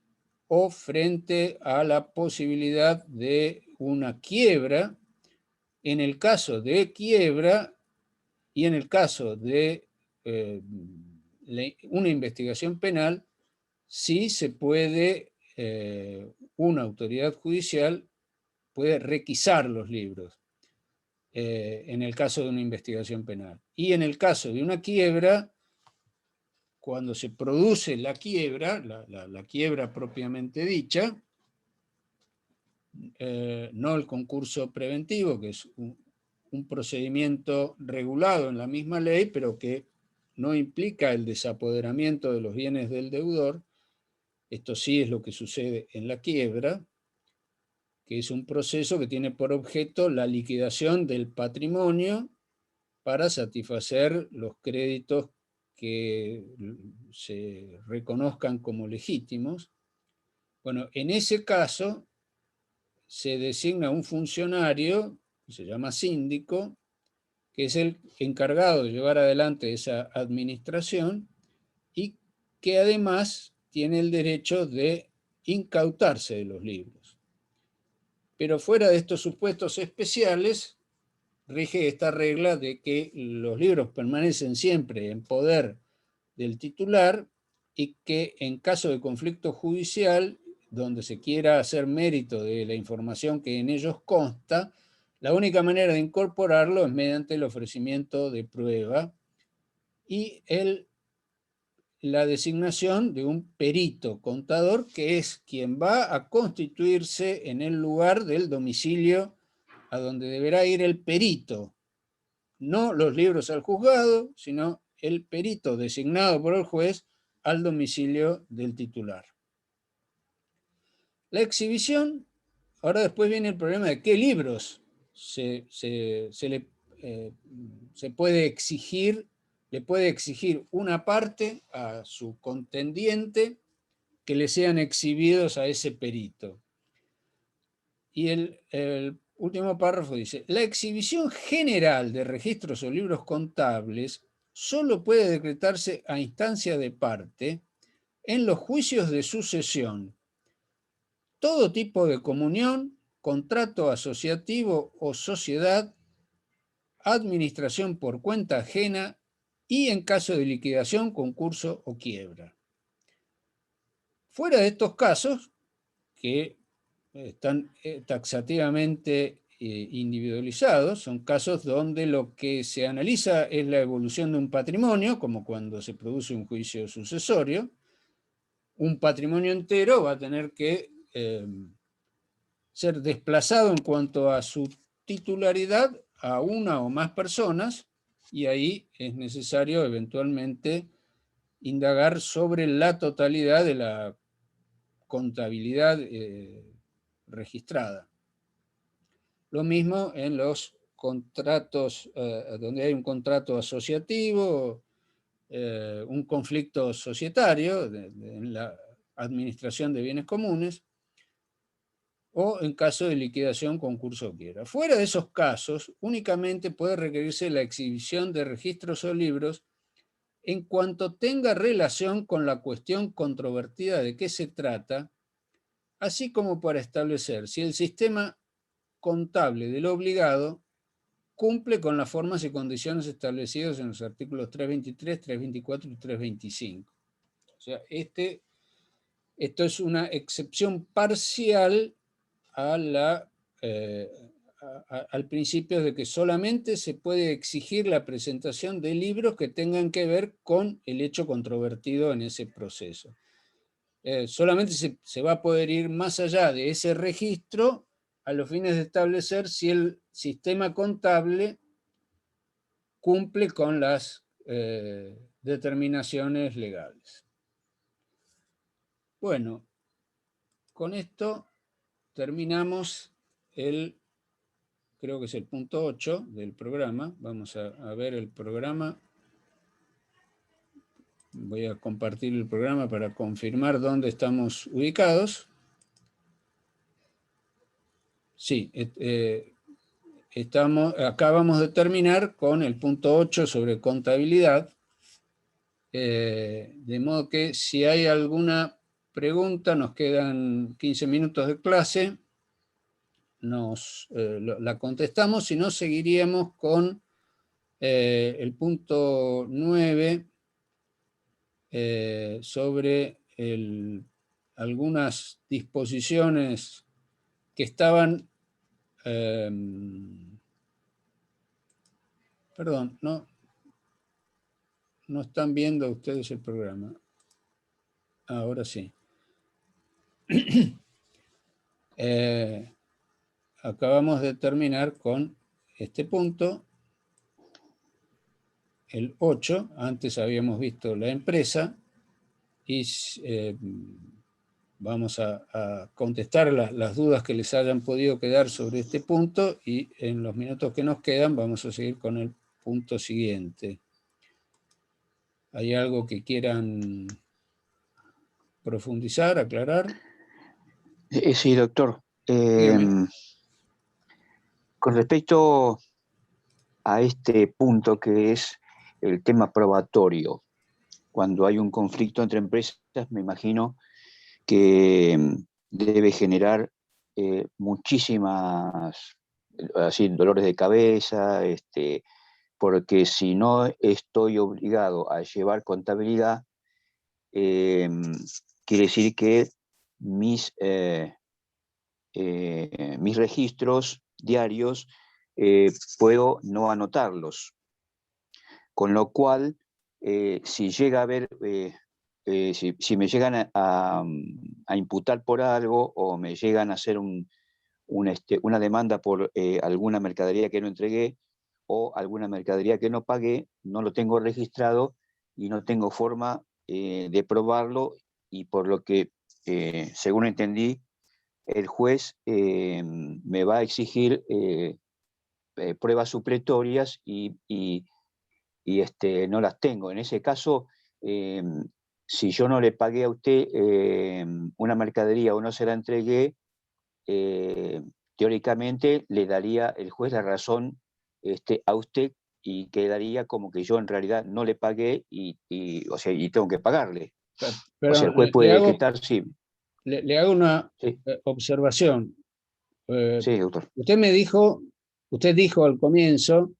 o frente a la posibilidad de una quiebra, en el caso de quiebra y en el caso de una investigación penal, sí se puede, una autoridad judicial puede requisar los libros en el caso de una investigación penal. Y en el caso de una quiebra, cuando se produce la quiebra, la quiebra propiamente dicha, no el concurso preventivo, que es un procedimiento regulado en la misma ley, pero que no implica el desapoderamiento de los bienes del deudor. Esto sí es lo que sucede en la quiebra, que es un proceso que tiene por objeto la liquidación del patrimonio para satisfacer los créditos que se reconozcan como legítimos. Bueno, en ese caso se designa un funcionario, que se llama síndico, que es el encargado de llevar adelante esa administración y que además tiene el derecho de incautarse de los libros. Pero fuera de estos supuestos especiales, rige esta regla de que los libros permanecen siempre en poder del titular y que en caso de conflicto judicial, donde se quiera hacer mérito de la información que en ellos consta, la única manera de incorporarlo es mediante el ofrecimiento de prueba y la designación de un perito contador, que es quien va a constituirse en el lugar del domicilio a donde deberá ir el perito. No los libros al juzgado, sino el perito designado por el juez al domicilio del titular. La exhibición, ahora después viene el problema de qué libros se puede exigir, le puede exigir una parte a su contendiente que le sean exhibidos a ese perito. Y el último párrafo dice: la exhibición general de registros o libros contables solo puede decretarse a instancia de parte en los juicios de sucesión. Todo tipo de comunión, contrato asociativo o sociedad, administración por cuenta ajena y en caso de liquidación, concurso o quiebra. Fuera de estos casos, que están taxativamente individualizados, son casos donde lo que se analiza es la evolución de un patrimonio, como cuando se produce un juicio sucesorio. Un patrimonio entero va a tener que ser desplazado en cuanto a su titularidad a una o más personas, y ahí es necesario eventualmente indagar sobre la totalidad de la contabilidad registrada. Lo mismo en los contratos, donde hay un contrato asociativo, un conflicto societario en la administración de bienes comunes, o en caso de liquidación, concurso o quiebra. Fuera de esos casos, únicamente puede requerirse la exhibición de registros o libros en cuanto tenga relación con la cuestión controvertida de qué se trata, así como para establecer si el sistema contable del obligado cumple con las formas y condiciones establecidas en los artículos 323, 324 y 325. O sea, esto es una excepción parcial al principio de que solamente se puede exigir la presentación de libros que tengan que ver con el hecho controvertido en ese proceso. Solamente se va a poder ir más allá de ese registro a los fines de establecer si el sistema contable cumple con las determinaciones legales. Bueno, con esto terminamos creo creo que es el punto 8 del programa. Vamos a ver el programa. Voy a compartir el programa para confirmar dónde estamos ubicados. Sí, acabamos de terminar con el punto 8 sobre contabilidad. De modo que si hay alguna pregunta, nos quedan 15 minutos de clase, la contestamos, si no seguiríamos con el punto 9 sobre algunas disposiciones que estaban, perdón, no están viendo ustedes el programa. Ahora sí. Acabamos de terminar con este punto, el 8. Antes habíamos visto la empresa y vamos a contestar las dudas que les hayan podido quedar sobre este punto, y en los minutos que nos quedan vamos a seguir con el punto siguiente. ¿Hay algo que quieran profundizar, aclarar? Sí, doctor. Dígame. Con respecto a este punto que es el tema probatorio, cuando hay un conflicto entre empresas, me imagino que debe generar muchísimas dolores de cabeza, porque si no estoy obligado a llevar contabilidad, quiere decir que mis registros diarios puedo no anotarlos. Con lo cual, si llega a haber, si me llegan a imputar por algo, o me llegan a hacer una demanda por alguna mercadería que no entregué, o alguna mercadería que no pagué, no lo tengo registrado y no tengo forma de probarlo, y por lo que, según entendí, el juez me va a exigir pruebas supletorias y no las tengo. En ese caso, si yo no le pagué a usted una mercadería o no se la entregué, teóricamente le daría el juez la razón a usted, y quedaría como que yo en realidad no le pagué y tengo que pagarle. Pero o sea, el juez puede decretar, sí. Le hago una Sí. observación. Sí, doctor. Usted dijo al comienzo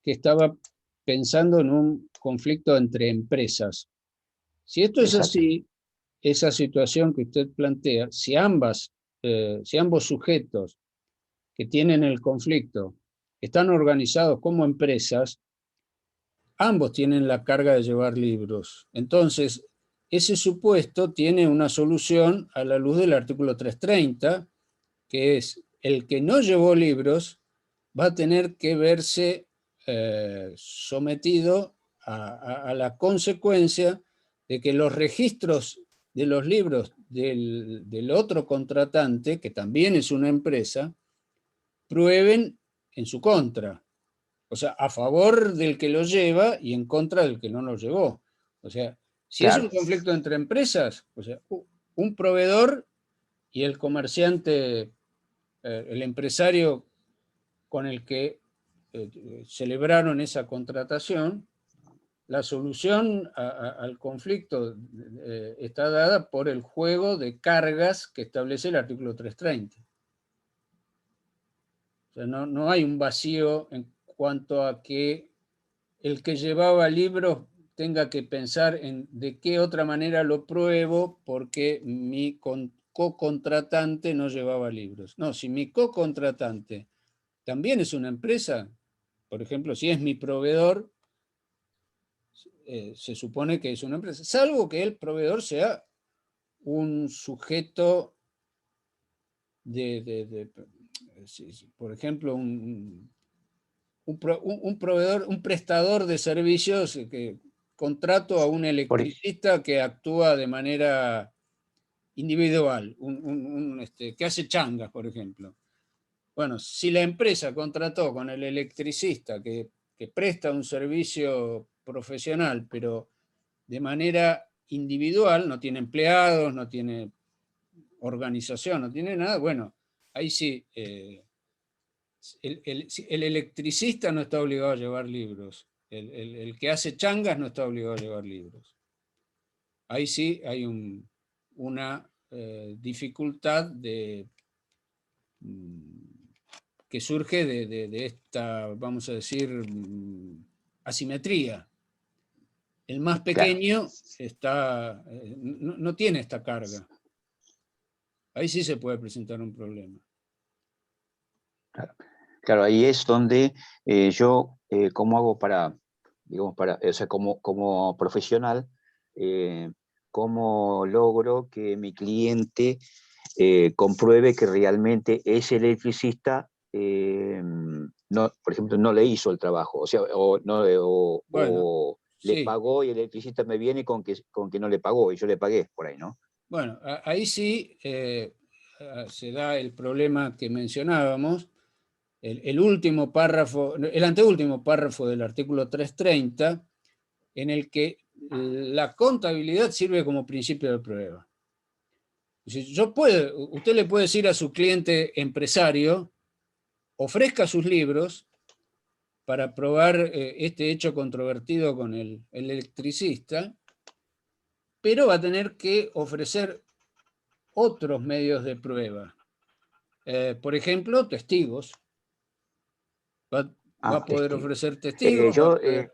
que estaba pensando en un conflicto entre empresas. Si esto es Exacto. así, esa situación que usted plantea, si ambos sujetos que tienen el conflicto están organizados como empresas, ambos tienen la carga de llevar libros. Entonces, ese supuesto tiene una solución a la luz del artículo 330, que es: el que no llevó libros va a tener que verse sometido a la consecuencia de que los registros de los libros del otro contratante, que también es una empresa, prueben en su contra. O sea, a favor del que lo lleva y en contra del que no lo llevó. O sea, si Claro. es un conflicto entre empresas, o sea, un proveedor y el comerciante, el empresario con el que celebraron esa contratación, la solución al conflicto está dada por el juego de cargas que establece el artículo 330. O sea, no hay un vacío en cuanto a que el que llevaba libros tenga que pensar en de qué otra manera lo pruebo porque mi co-contratante no llevaba libros. No, si mi co-contratante también es una empresa, por ejemplo, si es mi proveedor, se supone que es una empresa, salvo que el proveedor sea un sujeto por ejemplo, un proveedor, un prestador de servicios que contrato a un electricista que actúa de manera individual, que hace changas, por ejemplo. Bueno, si la empresa contrató con el electricista que presta un servicio profesional, pero de manera individual, no tiene empleados, no tiene organización, no tiene nada, bueno, ahí sí, el electricista no está obligado a llevar libros, el que hace changas no está obligado a llevar libros. Ahí sí hay una dificultad que surge de esta, vamos a decir, asimetría. El más pequeño no tiene esta carga. Ahí sí se puede presentar un problema. Claro, ahí es donde yo, ¿cómo hago para, digamos, o sea, como profesional, cómo logro que mi cliente compruebe que realmente ese electricista, no, por ejemplo, no le hizo el trabajo, o sea, Bueno, o le sí. pagó y el electricista me viene con que no le pagó y yo le pagué por ahí, ¿no? Bueno, ahí sí se da el problema que mencionábamos. El último párrafo, el anteúltimo párrafo del artículo 330, en el que la contabilidad sirve como principio de prueba. Usted le puede decir a su cliente empresario, ofrezca sus libros para probar este hecho controvertido con el electricista, pero va a tener que ofrecer otros medios de prueba. Por ejemplo, testigos. Va a poder Testigo. ofrecer testigos, va a Yo, poder...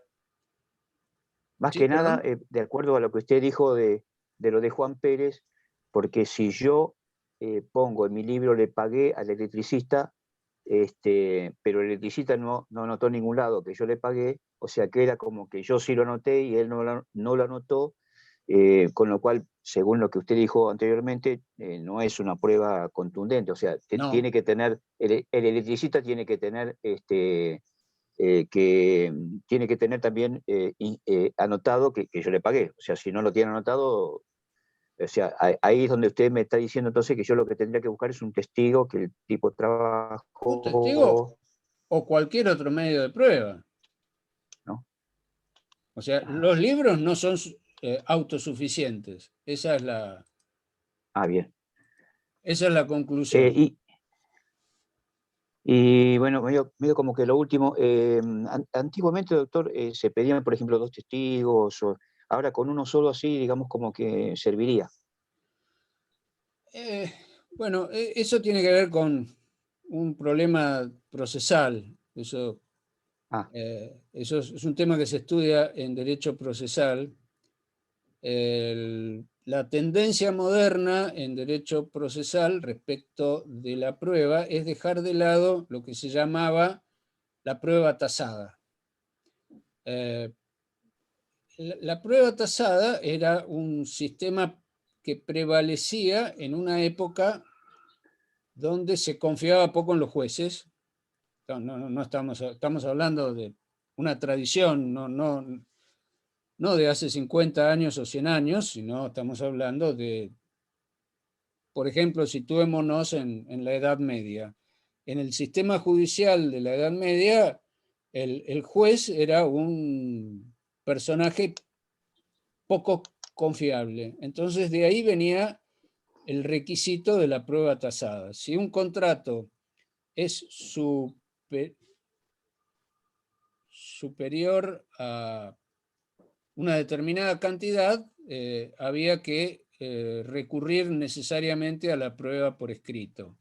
más Sí, que nada, perdón. de acuerdo a lo que usted dijo de lo de Juan Pérez, porque si yo pongo en mi libro, le pagué al electricista, pero el electricista no anotó en ningún lado que yo le pagué, o sea que era como que yo sí lo anoté y él no lo anotó, con lo cual, según lo que usted dijo anteriormente, no es una prueba contundente, o sea, No, tiene que tener, el electricista tiene que tener que tiene que tener también anotado que yo le pagué. O sea, si no lo tiene anotado, o sea, ahí es donde usted me está diciendo entonces que yo lo que tendría que buscar es un testigo que el tipo un testigo trabajó, o cualquier otro medio de prueba. ¿no? O sea, los libros no son autosuficientes. Bien. Esa es la conclusión. Y bueno, medio como que lo último, antiguamente, doctor, se pedían, por ejemplo, dos testigos, ahora con uno solo así, digamos, como que serviría. Bueno, eso tiene que ver con un problema procesal. Ah, Eso es un tema que se estudia en derecho procesal. La tendencia moderna en derecho procesal respecto de la prueba es dejar de lado lo que se llamaba la prueba tasada. La prueba tasada era un sistema que prevalecía en una época donde se confiaba poco en los jueces. No estamos hablando de una tradición, no de hace 50 años o 100 años, sino estamos hablando de, por ejemplo, situémonos en la Edad Media. En el sistema judicial de la Edad Media, el juez era un personaje poco confiable. Entonces de ahí venía el requisito de la prueba tasada. Si un contrato es superior a una determinada cantidad, había que recurrir necesariamente a la prueba por escrito.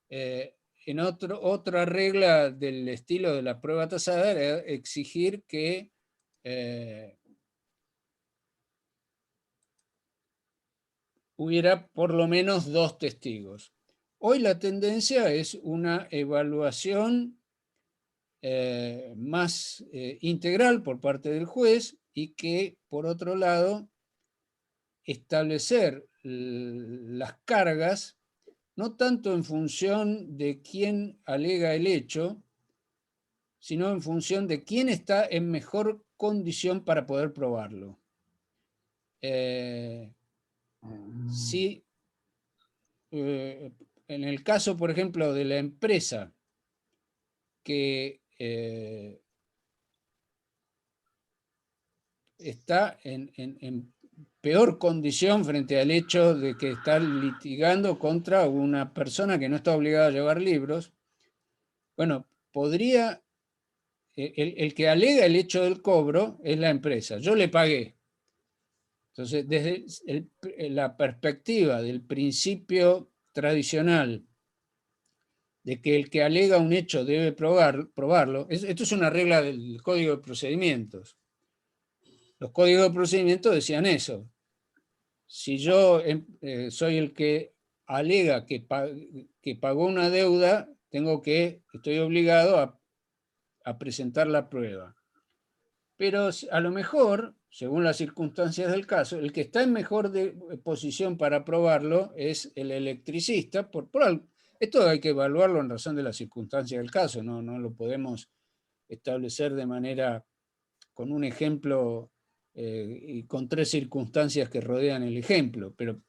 En otra regla del estilo de la prueba tasada era exigir que hubiera por lo menos dos testigos. Hoy la tendencia es una evaluación más integral por parte del juez y que, por otro lado, establecer las cargas no tanto en función de quién alega el hecho, sino en función de quién está en mejor condición para poder probarlo. Si en el caso, por ejemplo, de la empresa que está en peor condición frente al hecho de que está litigando contra una persona que no está obligada a llevar libros. Bueno, podría, el que alega el hecho del cobro es la empresa. Yo le pagué. Entonces, desde la perspectiva del principio tradicional de que el que alega un hecho debe probarlo, esto es una regla del Código de Procedimientos. Los códigos de procedimiento decían eso. Si yo soy el que alega que pagó una deuda, estoy obligado a presentar la prueba. Pero a lo mejor, según las circunstancias del caso, el que está en mejor posición para probarlo es el electricista. Esto hay que evaluarlo en razón de las circunstancias del caso, no lo podemos establecer de manera, con un ejemplo y con 3 circunstancias que rodean el ejemplo, pero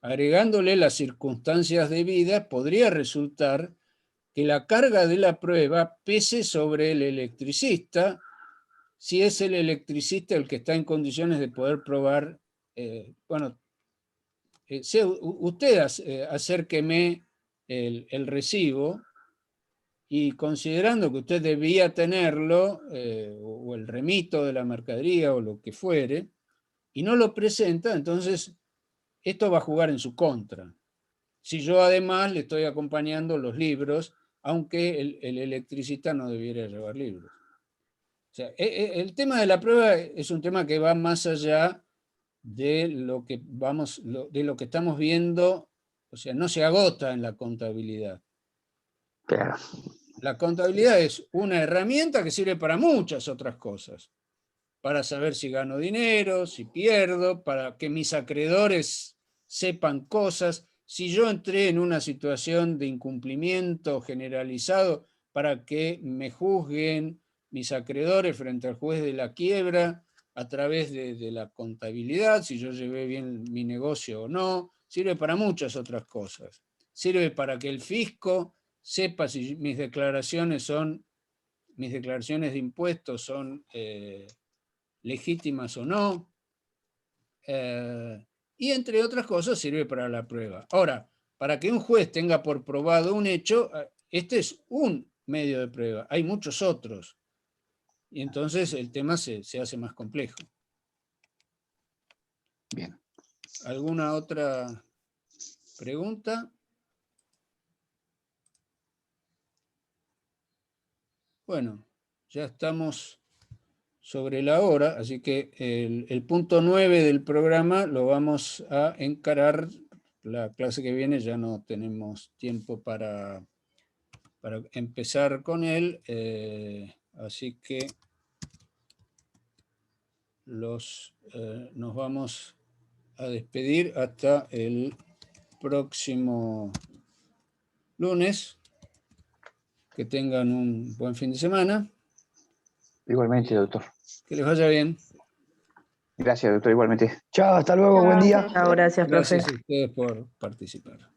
agregándole las circunstancias debidas, podría resultar que la carga de la prueba pese sobre el electricista, si es el electricista el que está en condiciones de poder probar. Usted acérqueme el recibo, y considerando que usted debía tenerlo, o el remito de la mercadería o lo que fuere, y no lo presenta, entonces esto va a jugar en su contra. Si yo además le estoy acompañando los libros, aunque el electricista no debiera llevar libros. O sea, el tema de la prueba es un tema que va más allá de lo que estamos viendo, o sea, no se agota en la contabilidad. Claro. La contabilidad es una herramienta que sirve para muchas otras cosas. Para saber si gano dinero, si pierdo, para que mis acreedores sepan cosas. Si yo entré en una situación de incumplimiento generalizado, para que me juzguen mis acreedores frente al juez de la quiebra a través de la contabilidad, si yo llevé bien mi negocio o no. Sirve para muchas otras cosas. Sirve para que el fisco sepa si mis declaraciones de impuestos son legítimas o no, y entre otras cosas sirve para la prueba. Ahora, para que un juez tenga por probado un hecho, este es un medio de prueba, hay muchos otros, y entonces el tema se hace más complejo. Bien. ¿Alguna otra pregunta? Bueno, ya estamos sobre la hora, así que el punto 9 del programa lo vamos a encarar. La clase que viene ya no tenemos tiempo para empezar con él, así que nos vamos a despedir hasta el próximo lunes. Que tengan un buen fin de semana. Igualmente, doctor. Que les vaya bien. Gracias, doctor, igualmente. Chao, hasta luego, buen día. Chao, gracias, profe. Gracias a ustedes por participar.